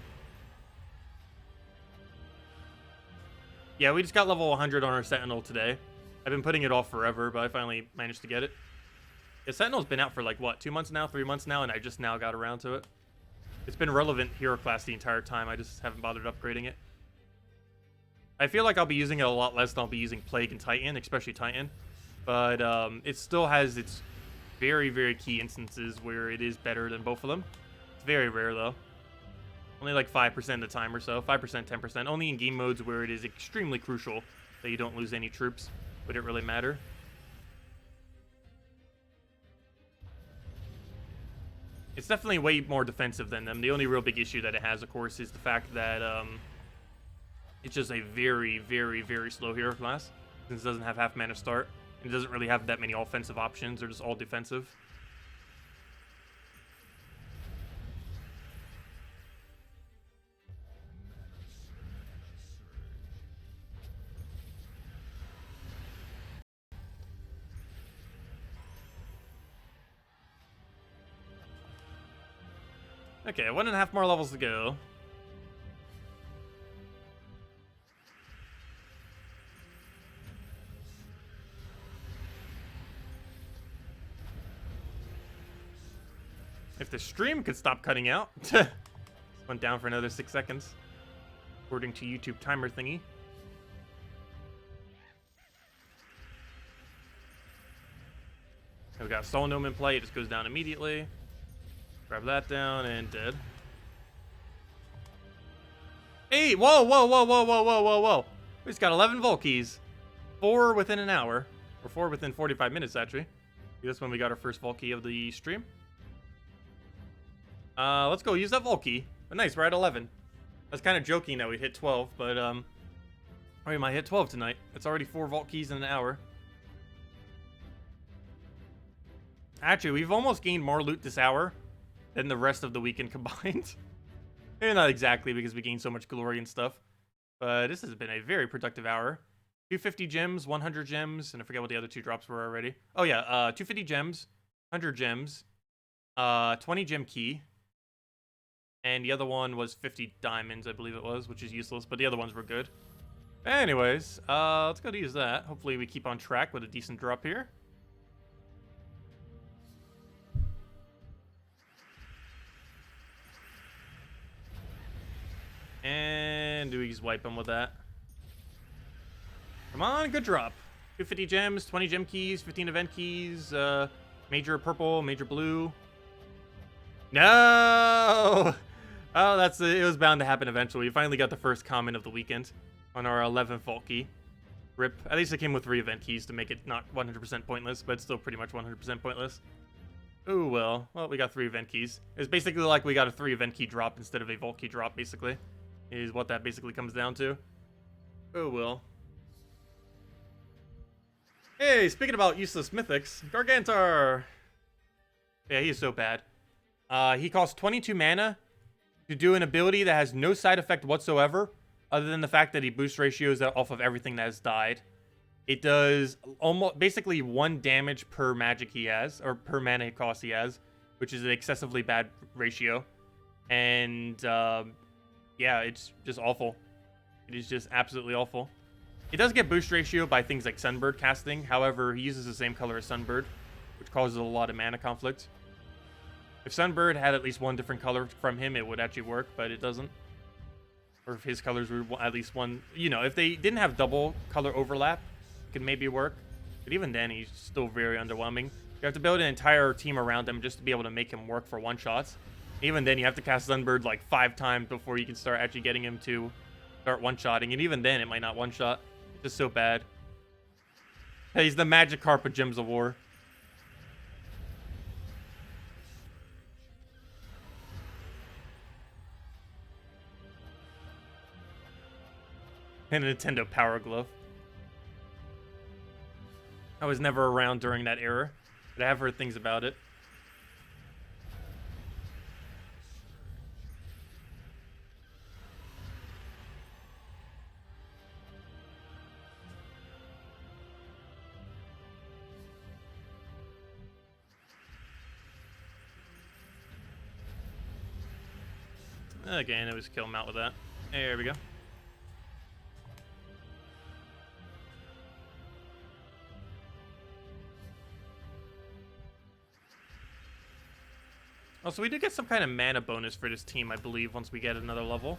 Yeah, we just got level 100 on our Sentinel today. I've been putting it off forever, but I finally managed to get it. Yeah, Sentinel's been out for like, what, 2 months now? 3 months now? And I just now got around to it. It's been relevant hero class the entire time. I just haven't bothered upgrading it. I feel like I'll be using it a lot less than I'll be using Plague and Titan, especially Titan. But it still has its very, very key instances where it is better than both of them. It's very rare, though. Only like 5% of the time or so. 5%, 10%. Only in game modes where it is extremely crucial that you don't lose any troops. Would it really matter? It's definitely way more defensive than them. The only real big issue that it has, of course, is the fact that it's just a very, very, very slow hero class. since it doesn't have half mana start, and it doesn't really have that many offensive options. They're just all defensive. Okay, 1.5 more levels to go. If the stream could stop cutting out. Went down for another 6 seconds. According to YouTube timer thingy. We got Soul Gnome in play. It just goes down immediately. Grab that down and dead. Hey, whoa, whoa, whoa, whoa, whoa, whoa, whoa, whoa. We just got 11 Vault Keys. 4 within an hour. Or 4 within 45 minutes, actually. That's when we got our first Vault Key of the stream. Let's go use that Vault Key. But nice, we're at 11. I was kind of joking that we hit 12, but, we might hit 12 tonight. It's already 4 Vault Keys in an hour. Actually, we've almost gained more loot this hour than the rest of the weekend combined. Maybe not exactly, because we gained so much glory and stuff. But this has been a very productive hour. 250 gems, 100 gems, and I forget what the other 2 drops were already. Oh yeah, 250 gems, 100 gems, 20 gem key, and the other one was 50 diamonds, I believe it was, which is useless, but the other ones were good. Anyways, let's go to use that. Hopefully we keep on track with a decent drop here. And do we just wipe him with that? Come on, good drop. 250 gems, 20 gem keys, 15 event keys, major purple, major blue. No! Oh, it was bound to happen eventually. We finally got the first common of the weekend on our 11th Vault Key. RIP. At least it came with 3 event keys to make it not 100% pointless, but it's still pretty much 100% pointless. Oh, well. Well, we got 3 event keys. It's basically like we got a 3 event key drop instead of a Vault Key drop, basically. Is what that basically comes down to. Oh, well. Hey, speaking about useless mythics, Gargantar! Yeah, he is so bad. He costs 22 mana to do an ability that has no side effect whatsoever, other than the fact that he boost ratios off of everything that has died. It does almost basically 1 damage per magic he has, or per mana cost he has, which is an excessively bad ratio. And, yeah, it's just awful. It is just absolutely awful. It does get boost ratio by things like Sunbird casting. However, he uses the same color as Sunbird, which causes a lot of mana conflict. If Sunbird had at least 1 different color from him, it would actually work, but it doesn't. Or if his colors were at least 1... You know, if they didn't have double color overlap, it could maybe work. But even then, he's still very underwhelming. You have to build an entire team around him just to be able to make him work for one-shots. Even then, you have to cast Sunbird like 5 times before you can start actually getting him to start one-shotting. And even then, it might not one-shot. It's just so bad. Hey, he's the Magikarp of Gems of War. And a Nintendo Power Glove. I was never around during that era, but I have heard things about it. Again, it was kill him out with that. There we go. Also, we do get some kind of mana bonus for this team, I believe, once we get another level.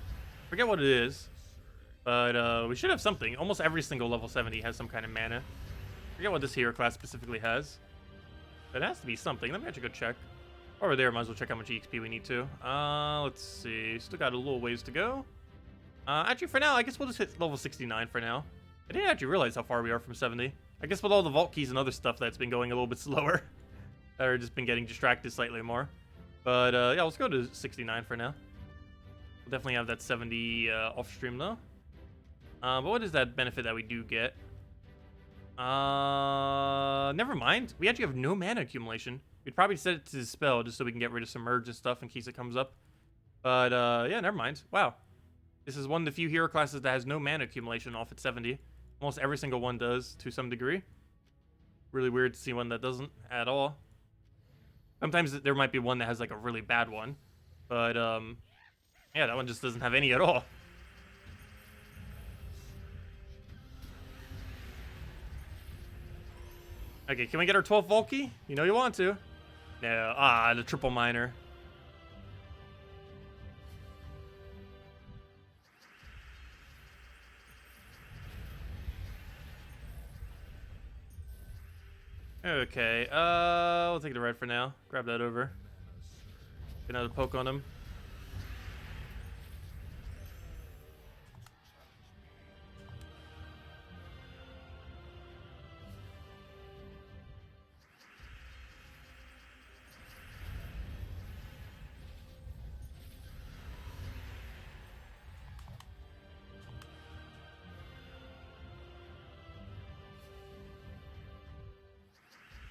Forget what it is, but we should have something. Almost every single level 70 has some kind of mana. Forget what this hero class specifically has. But it has to be something. Let me actually go check. While we're there, might as well check how much EXP we need to. Let's see. Still got a little ways to go. Actually, for now, I guess we'll just hit level 69 for now. I didn't actually realize how far we are from 70. I guess with all the vault keys and other stuff that's been going a little bit slower. Or just been getting distracted slightly more. But, yeah, let's go to 69 for now. We'll definitely have that 70 off stream, though. But what is that benefit that we do get? Never mind. We actually have no mana accumulation. We'd probably set it to Dispel just so we can get rid of Submerge and stuff in case it comes up. But, yeah, never mind. Wow. This is one of the few hero classes that has no mana accumulation off at 70. Almost every single one does, to some degree. Really weird to see one that doesn't at all. Sometimes there might be one that has, like, a really bad one. But, yeah, that one just doesn't have any at all. Okay, can we get our 12th Volkey? You know you want to. No, the triple miner. Okay, we'll take the red for now. Grab that over. Get another poke on him.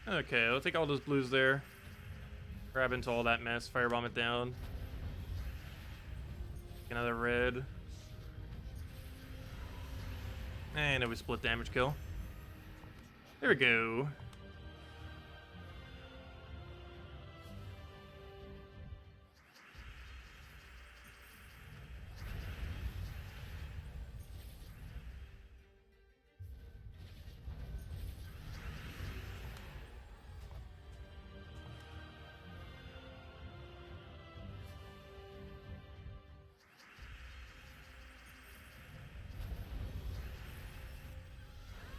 Okay, we'll take all those blues there. Grab into all that mess, firebomb it down. Another red. And then we split damage kill. There we go.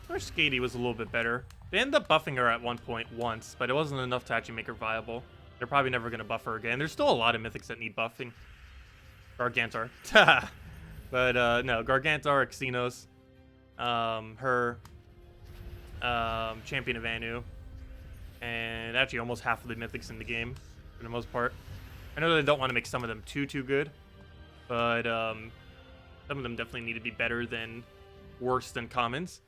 I wish Skady was a little bit better. They ended up buffing her at one point once, but it wasn't enough to actually make her viable. They're probably never going to buff her again. There's still a lot of mythics that need buffing. Gargantar. But, no, Gargantar, Xenos, her, Champion of Anu, and actually almost half of the mythics in the game, for the most part. I know they don't want to make some of them too good, but, some of them definitely need to be better than worse than commons.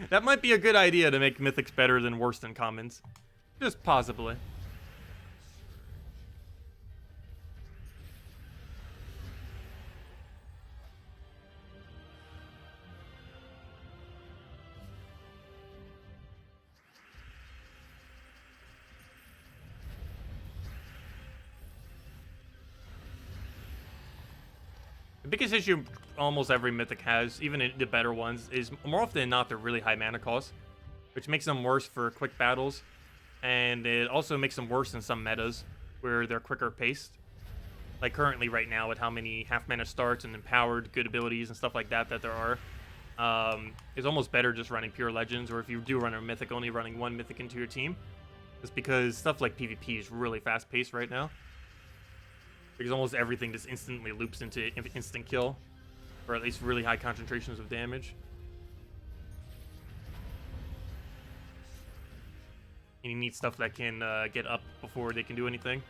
That might be a good idea to make mythics better than worse than commons. Just possibly. The biggest issue almost every mythic has, even the better ones, is more often than not they're really high mana cost, which makes them worse for quick battles, and it also makes them worse in some metas where they're quicker paced. Like currently right now with how many half mana starts and empowered good abilities and stuff like that there are, it's almost better just running pure legends, or if you do run a mythic, only running one mythic into your team. Just because stuff like PvP is really fast paced right now. Because almost everything just instantly loops into instant kill, or at least really high concentrations of damage. And you need stuff that can get up before they can do anything.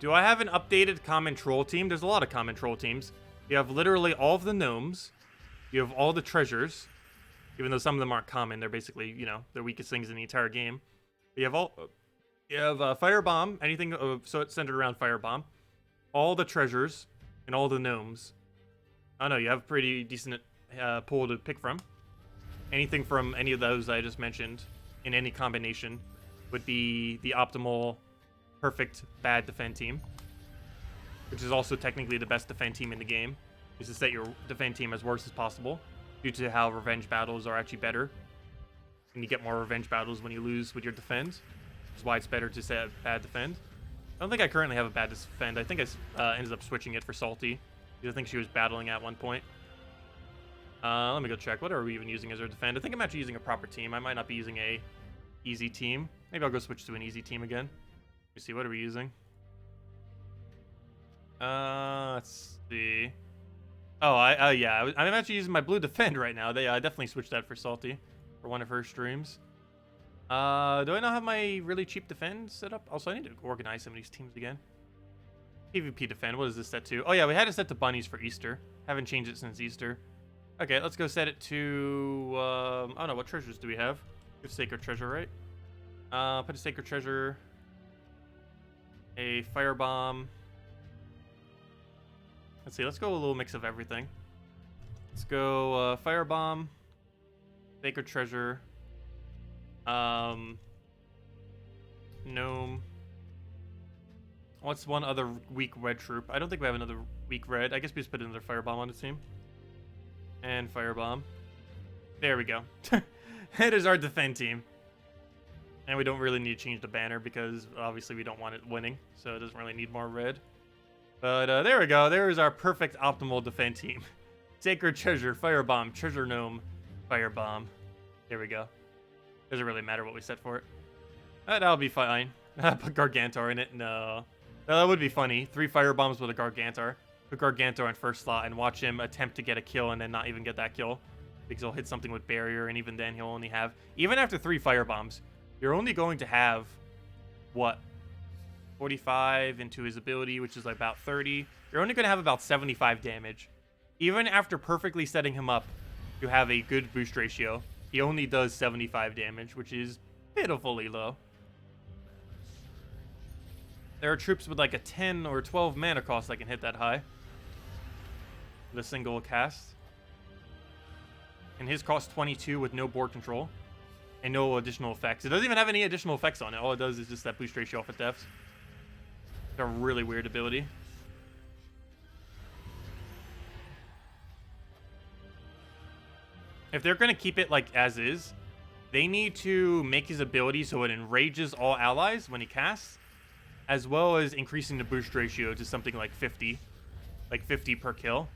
Do I have an updated common troll team? There's a lot of common troll teams. You have literally all of the gnomes. You have all the treasures. Even though some of them aren't common, they're basically, you know, the weakest things in the entire game. You have Firebomb, anything so it's centered around Firebomb. All the treasures and all the gnomes. I know you have a pretty decent pool to pick from. Anything from any of those I just mentioned in any combination would be the optimal perfect bad defend team, which is also technically the best defend team in the game, is to set your defend team as worse as possible due to how revenge battles are actually better, and you get more revenge battles when you lose with your defend, which is why it's better to set bad defend. I don't think I currently have a bad defend. I think I ended up switching it for Salty because I think she was battling at one point. Let me go check. What are we even using as our defend? I think I'm actually using a proper team. I might not be using a easy team. Maybe I'll go switch to an easy team again. Let me see, what are we using? Let's see. Oh, yeah, I'm actually using my blue defend right now. I definitely switched that for Salty. for one of her streams. Do I not have my really cheap defend set up? Also, I need to organize some of these teams again. PvP defend, what is this set to? Oh yeah, we had it set to bunnies for Easter. Haven't changed it since Easter. Okay, let's go set it to, I don't know, what treasures do we have? We have Sacred Treasure, right? Put a Sacred Treasure, a Firebomb. Let's see, let's go a little mix of everything. Let's go Firebomb, Sacred Treasure, Gnome. What's one other weak red troop? I don't think we have another weak red. I guess we just put another Firebomb on the team. And Firebomb. There we go. It is our defend team. And we don't really need to change the banner because obviously we don't want it winning. So it doesn't really need more red. But there we go. There is our perfect optimal defend team. Sacred Treasure, Firebomb, Treasure Gnome, Firebomb. There we go. Doesn't really matter what we set for it. That'll be fine. Put Gargantor in it. No. That would be funny. 3 Firebombs with a Gargantor. Put Gargantor in first slot and watch him attempt to get a kill and then not even get that kill. Because he'll hit something with barrier, and even then he'll only have... Even after 3 Firebombs, you're only going to have... What? 45 into his ability, which is like about 30. You're only going to have about 75 damage. Even after perfectly setting him up to have a good boost ratio, he only does 75 damage, which is pitifully low. There are troops with like a 10 or 12 mana cost that can hit that high with a single cast. And his costs 22 with no board control and no additional effects. It doesn't even have any additional effects on it. All it does is just that boost ratio off of deaths. It's a really weird ability. If they're going to keep it like as is, they need to make his ability so it enrages all allies when he casts, as well as increasing the boost ratio to something like 50. Like 50 per kill.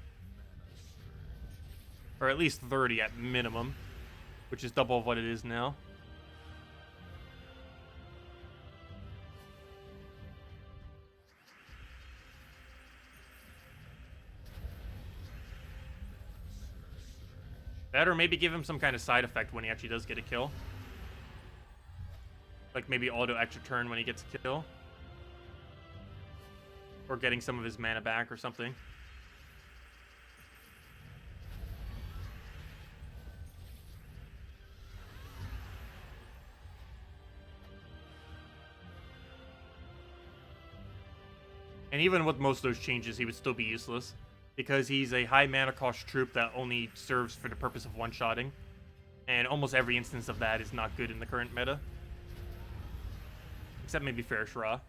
Or at least 30 at minimum, which is double of what it is now. That, or maybe give him some kind of side effect when he actually does get a kill. Like maybe auto extra turn when he gets a kill. Or getting some of his mana back or something. And even with most of those changes, he would still be useless. Because he's a high mana cost troop that only serves for the purpose of one-shotting. And almost every instance of that is not good in the current meta. Except maybe Fairish Ra.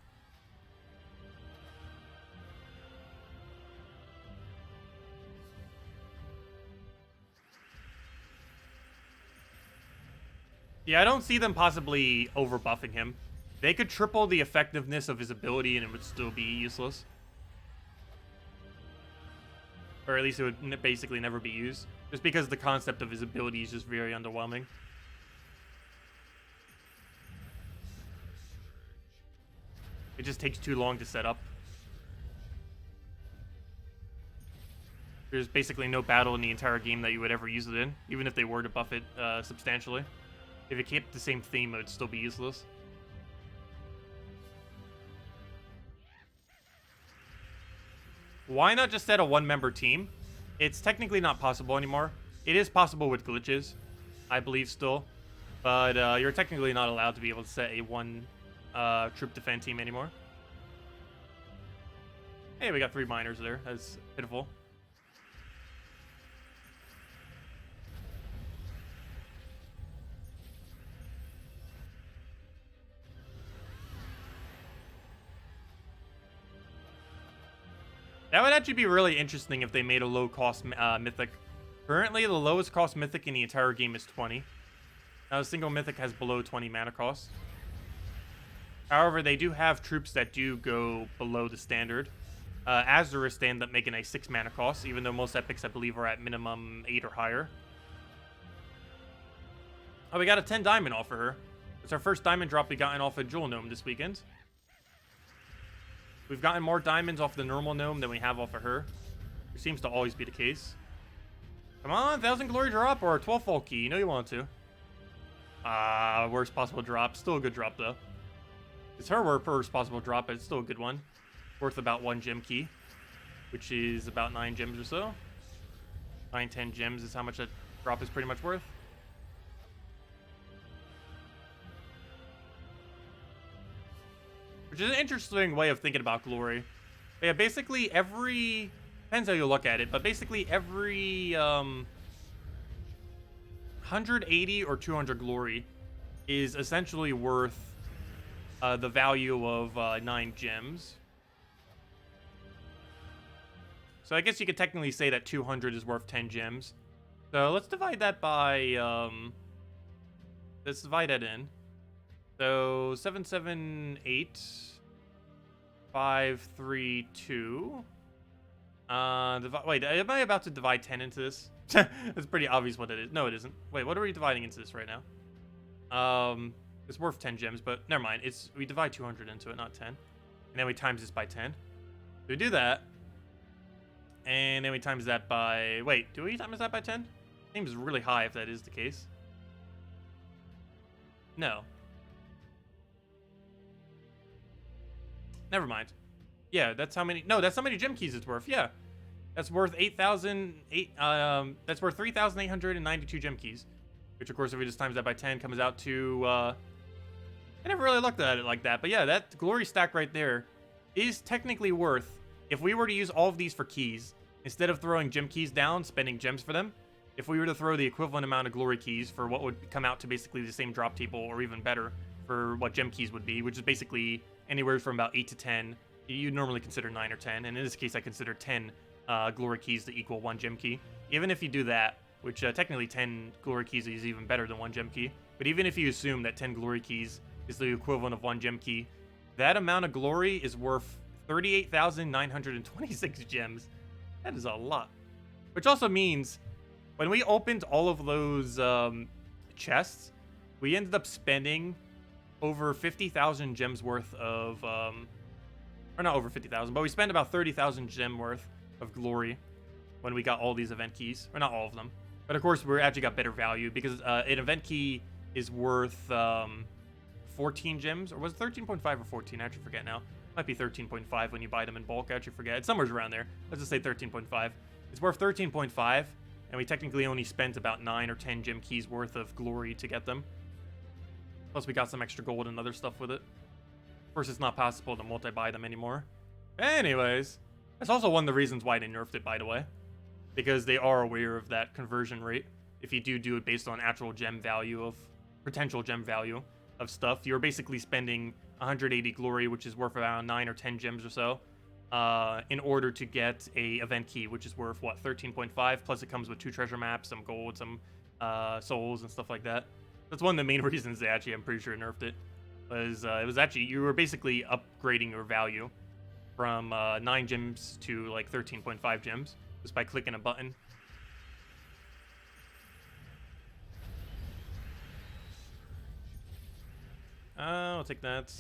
Yeah, I don't see them possibly over-buffing him. They could triple the effectiveness of his ability and it would still be useless. Or at least it would basically never be used. Just because the concept of his ability is just very underwhelming. It just takes too long to set up. There's basically no battle in the entire game that you would ever use it in. Even if they were to buff it substantially. If it kept the same theme, it would still be useless. Why not just set a one-member team? It's technically not possible anymore. It is possible with glitches, I believe still. But you're technically not allowed to be able to set a one-troop defend team anymore. Hey, we got 3 miners there. That's pitiful. That would actually be really interesting if they made a low-cost mythic. Currently, the lowest cost mythic in the entire game is 20. Now, a single mythic has below 20 mana cost. However, they do have troops that do go below the standard. Azurus stand up making a 6 mana cost, even though most epics, I believe, are at minimum 8 or higher. Oh, we got a 10 diamond off of her. It's our first diamond drop we gotten off a Jewel Gnome this weekend. We've gotten more diamonds off the normal gnome than we have off of her. Which seems to always be the case. Come on, 1000 glory drop or a 12 fold key. You know you want to. Worst possible drop. Still a good drop, though. It's her worst possible drop, but it's still a good one. Worth about 1 gem key, which is about 9 gems or so. 9, 10 gems is how much that drop is pretty much worth. Which is an interesting way of thinking about glory. But yeah, basically every... Depends how you look at it, but basically every 180 or 200 glory is essentially worth the value of 9 gems. So I guess you could technically say that 200 is worth 10 gems. So let's divide that by... let's divide that in. So 778... 532. Wait, am I about to divide 10 into this? It's pretty obvious what it is. No, it isn't. Wait, what are we dividing into this right now? It's worth 10 gems, but never mind. We divide 200 into it, not 10. And then we times this by 10. So we do that. And then we times that by... Wait, do we times that by 10? Seems really high if that is the case. No. Never mind. Yeah, that's how many... No, that's how many gem keys it's worth. Yeah. That's worth 8,008... that's worth 3,892 gem keys. Which, of course, if we just times that by 10, comes out to... I never really looked at it like that. But yeah, that glory stack right there is technically worth... If we were to use all of these for keys, instead of throwing gem keys down, spending gems for them, if we were to throw the equivalent amount of glory keys for what would come out to basically the same drop table, or even better, for what gem keys would be, which is basically... anywhere from about 8 to 10. You normally consider 9 or 10, and in this case I consider 10 glory keys to equal 1 gem key. Even if you do that, which technically 10 glory keys is even better than 1 gem key, but even if you assume that 10 glory keys is the equivalent of 1 gem key, that amount of glory is worth 38,926 gems. That is a lot. Which also means, when we opened all of those chests, we ended up spending over 50,000 gems worth of, or not over 50,000, but we spent about 30,000 gem worth of glory when we got all these event keys, or not all of them. But of course, we actually got better value because an event key is worth 14 gems, or was it 13.5 or 14? I actually forget now. Might be 13.5 when you buy them in bulk. I actually forget. It's somewhere around there. Let's just say 13.5. It's worth 13.5, and we technically only spent about 9 or 10 gem keys worth of glory to get them. Plus, we got some extra gold and other stuff with it. Of course, it's not possible to multi-buy them anymore. Anyways, that's also one of the reasons why they nerfed it, by the way. Because they are aware of that conversion rate. If you do it based on actual gem value of... potential gem value of stuff, you're basically spending 180 glory, which is worth around 9 or 10 gems or so, in order to get a event key, which is worth, what, 13.5? Plus, it comes with 2 treasure maps, some gold, some souls, and stuff like that. That's one of the main reasons they actually, I'm pretty sure, nerfed it. Was it was actually, you were basically upgrading your value from 9 gems to like 13.5 gems just by clicking a button. I'll take that.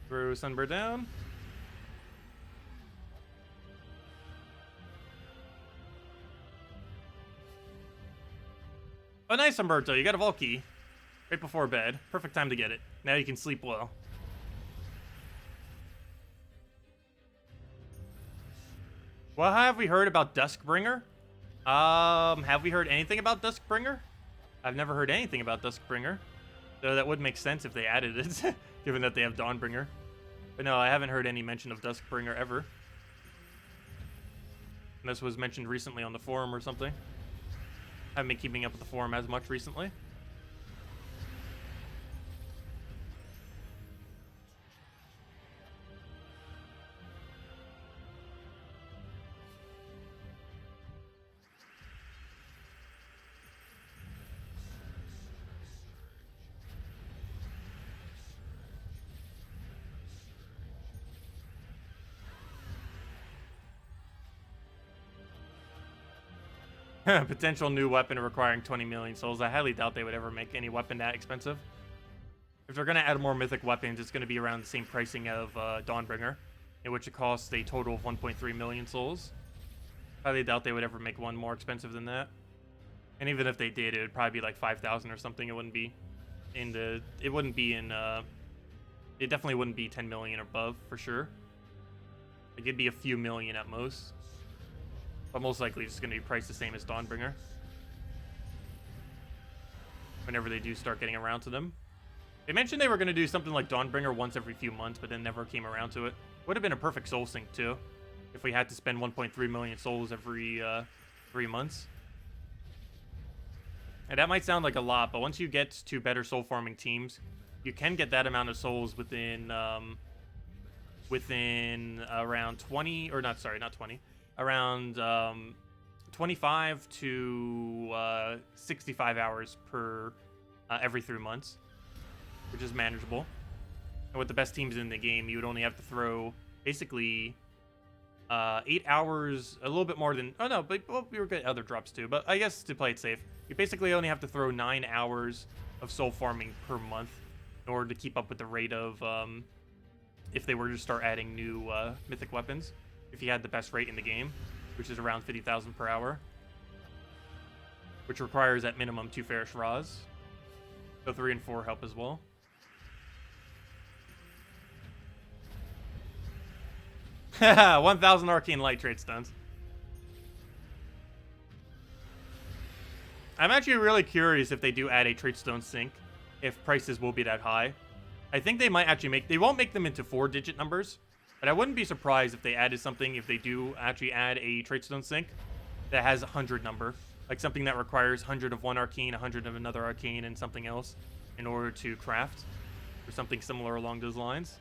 Throw Sunbird down. Oh, nice, Umberto. You got a vault key right before bed. Perfect time to get it. Now you can sleep well. What have we heard about Duskbringer? Have we heard anything about Duskbringer? I've never heard anything about Duskbringer. So that would make sense if they added it, given that they have Dawnbringer. But no, I haven't heard any mention of Duskbringer ever. And this was mentioned recently on the forum or something. I haven't been keeping up with the forum as much recently. Potential new weapon requiring 20 million souls. I highly doubt they would ever make any weapon that expensive. If they're going to add more mythic weapons, it's going to be around the same pricing of Dawnbringer, in which it costs a total of 1.3 million souls. Highly doubt they would ever make one more expensive than that. And even if they did, it would probably be like 5,000 or something. It wouldn't be in the. It wouldn't be in. It definitely wouldn't be 10 million or above for sure. Like, it'd be a few million at most. But most likely it's going to be priced the same as Dawnbringer. Whenever they do start getting around to them. They mentioned they were going to do something like Dawnbringer once every few months, but then never came around to it. Would have been a perfect soul sink too, if we had to spend 1.3 million souls every 3 months. And that might sound like a lot, but once you get to better soul farming teams, you can get that amount of souls within around 20, or not, sorry, not 20, around 25 to 65 hours per every 3 months, which is manageable. And with the best teams in the game, you would only have to throw basically 8 hours, a little bit more than, oh no, but well, we were getting other drops too, but I guess to play it safe, you basically only have to throw 9 hours of soul farming per month in order to keep up with the rate of, if they were to start adding new mythic weapons, if you had the best rate in the game, which is around 50,000 per hour, which requires at minimum 2 Fairish Raws. So 3 and 4 help as well. Haha, 1,000 arcane light trade stuns. I'm actually really curious if they do add a trade stone sync, if prices will be that high. I think they might actually they won't make them into 4-digit numbers, but I wouldn't be surprised if they added something, if they do actually add a trade stone sync that has a 100 number. Like something that requires 100 of one arcane, 100 of another arcane, and something else in order to craft, or something similar along those lines.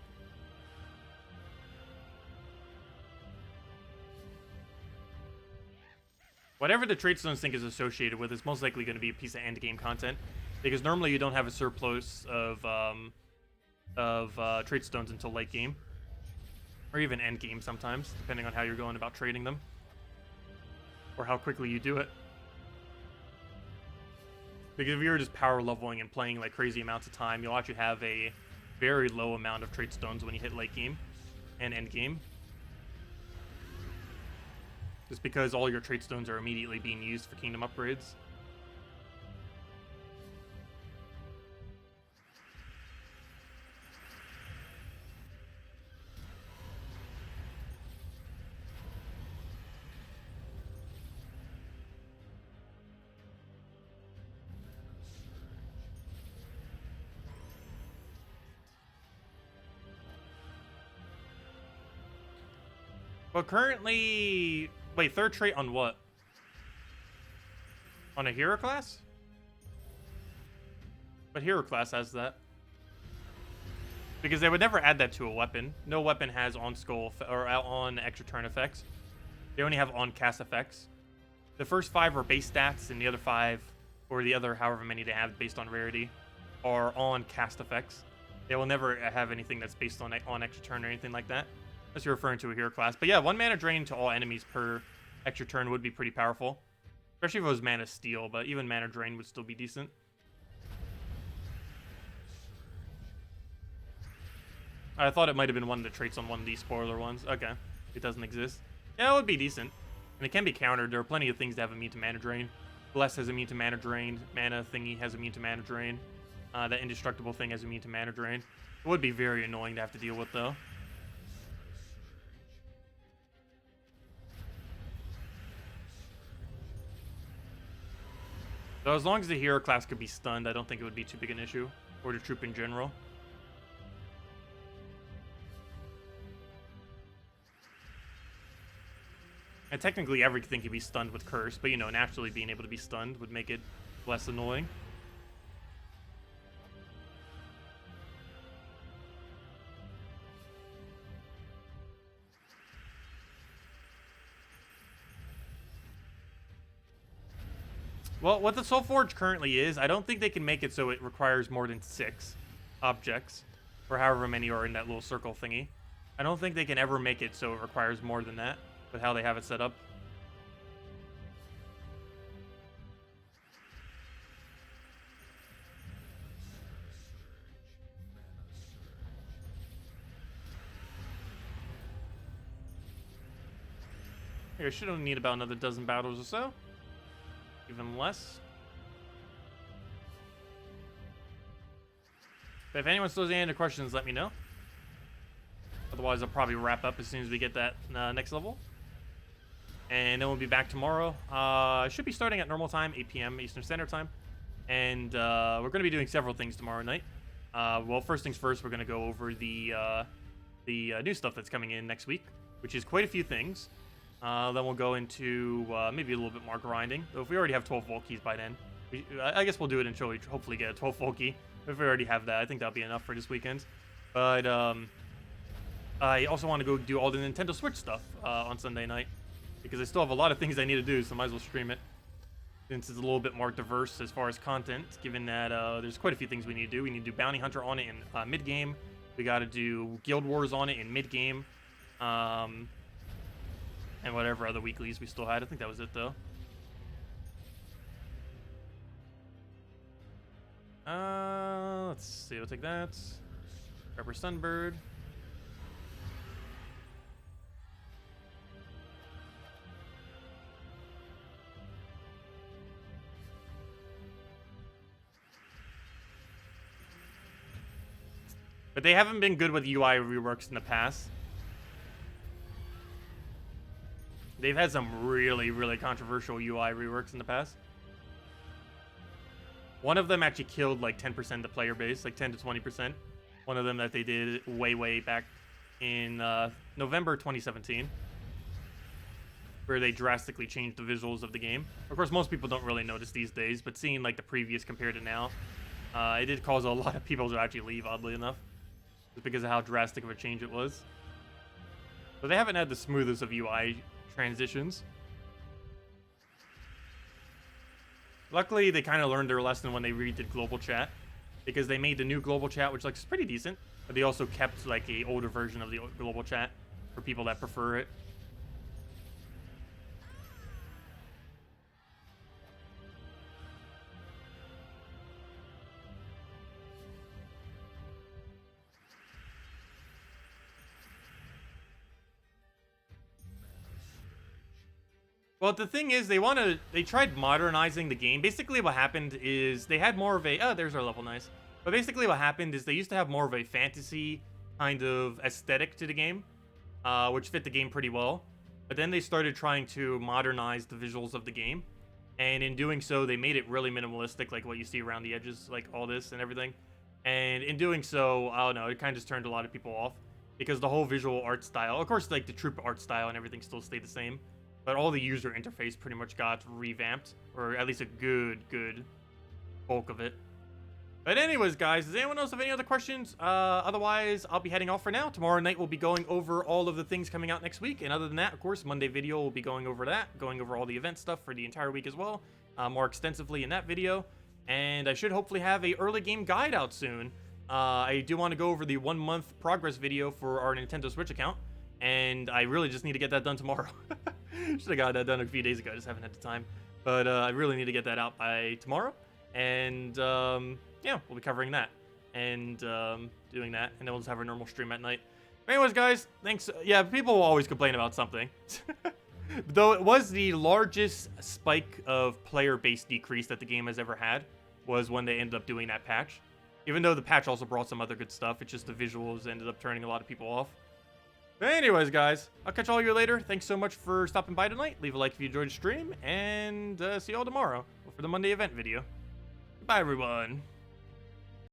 Whatever the trade stone sync is associated with is most likely going to be a piece of end game content, because normally you don't have a surplus of trade stones until late game, or even end game sometimes, depending on how you're going about trading them, or how quickly you do it. Because if you're just power leveling and playing like crazy amounts of time, you'll actually have a very low amount of trade stones when you hit late game and end game. Just because all your trade stones are immediately being used for kingdom upgrades. But currently... Wait, third trait on what? On a hero class? But hero class has that. Because they would never add that to a weapon. No weapon has on skull or on extra turn effects. They only have on cast effects. The first 5 are base stats, and the other 5, or the other however many they have based on rarity, are on cast effects. They will never have anything that's based on extra turn or anything like that. Unless you're referring to a hero class. But yeah, 1 mana drain to all enemies per extra turn would be pretty powerful. Especially if it was mana steal, but even mana drain would still be decent. I thought it might have been one of the traits on one of these spoiler ones. Okay, it doesn't exist. Yeah, it would be decent. And it can be countered. There are plenty of things that have immune to mana drain. Bless has immune to mana drain. Mana thingy has immune to mana drain. That indestructible thing has immune to mana drain. It would be very annoying to have to deal with, though. So as long as the hero class could be stunned, I don't think it would be too big an issue. Or the troop in general. And technically everything can be stunned with curse, but you know, naturally being able to be stunned would make it less annoying. Well, what the Soul Forge currently is, I don't think they can make it so it requires more than 6 objects, or however many are in that little circle thingy. I don't think they can ever make it so it requires more than that, with how they have it set up. Here, I should only need about another dozen battles or so. Even less. But if anyone still has any other questions, let me know. Otherwise, I'll probably wrap up as soon as we get that next level. And then we'll be back tomorrow. Should be starting at normal time, 8 p.m. Eastern Standard Time. And we're going to be doing several things tomorrow night. Well, first things first, we're going to go over the new stuff that's coming in next week, which is quite a few things. Then we'll go into maybe a little bit more grinding. So if we already have 12 Volt Keys by then, I guess we'll do it until we hopefully get a 12 Volt Key. If we already have that, I think that'll be enough for this weekend. But I also want to go do all the Nintendo Switch stuff on Sunday night, because I still have a lot of things I need to do, so I might as well stream it, since it's a little bit more diverse as far as content, given that there's quite a few things we need to do. We need to do Bounty Hunter on it in mid-game. We got to do Guild Wars on it in mid-game. And whatever other weeklies we still had. I think that was it, though. Let's see. We'll take that. Grab our Sunbird. But they haven't been good with UI reworks in the past. They've had some really, really controversial UI reworks in the past. One of them actually killed like 10% of the player base, like 10 to 20%. One of them that they did way, way back in November 2017, where they drastically changed the visuals of the game. Of course, most people don't really notice these days, but seeing like the previous compared to now, it did cause a lot of people to actually leave, oddly enough, just because of how drastic of a change it was. But they haven't had the smoothest of UI transitions. Luckily, they kind of learned their lesson when they redid global chat, because they made the new global chat, which looks pretty decent, but they also kept like a older version of the global chat for people that prefer it. Well, the thing is, they tried modernizing the game. Basically, what happened is they had more of a, oh, there's our level, nice. But basically what happened is they used to have more of a fantasy kind of aesthetic to the game, which fit the game pretty well. But then they started trying to modernize the visuals of the game. And in doing so, they made it really minimalistic, like what you see around the edges, like all this and everything. And in doing so, I don't know, it kind of just turned a lot of people off, because the whole visual art style, of course, like the troop art style and everything still stayed the same. But all the user interface pretty much got revamped, or at least a good bulk of it. But anyways, guys, does anyone else have any other questions? Otherwise, I'll be heading off for now. Tomorrow night, we'll be going over all of the things coming out next week. And other than that, of course, Monday video, we'll be going over that, going over all the event stuff for the entire week as well, more extensively in that video. And I should hopefully have a early game guide out soon. I do want to go over the 1 month progress video for our Nintendo Switch account. And I really just need to get that done tomorrow. Should have got that done a few days ago. I just haven't had the time. But I really need to get that out by tomorrow. And yeah, we'll be covering that and doing that. And then we'll just have our normal stream at night. Anyways, guys, thanks. Yeah, people will always complain about something. Though it was the largest spike of player base decrease that the game has ever had, was when they ended up doing that patch. Even though the patch also brought some other good stuff, it's just the visuals ended up turning a lot of people off. But anyways, guys, I'll catch all of you later. Thanks so much for stopping by tonight. Leave a like if you enjoyed the stream, and see you all tomorrow for the Monday event video. Goodbye, everyone.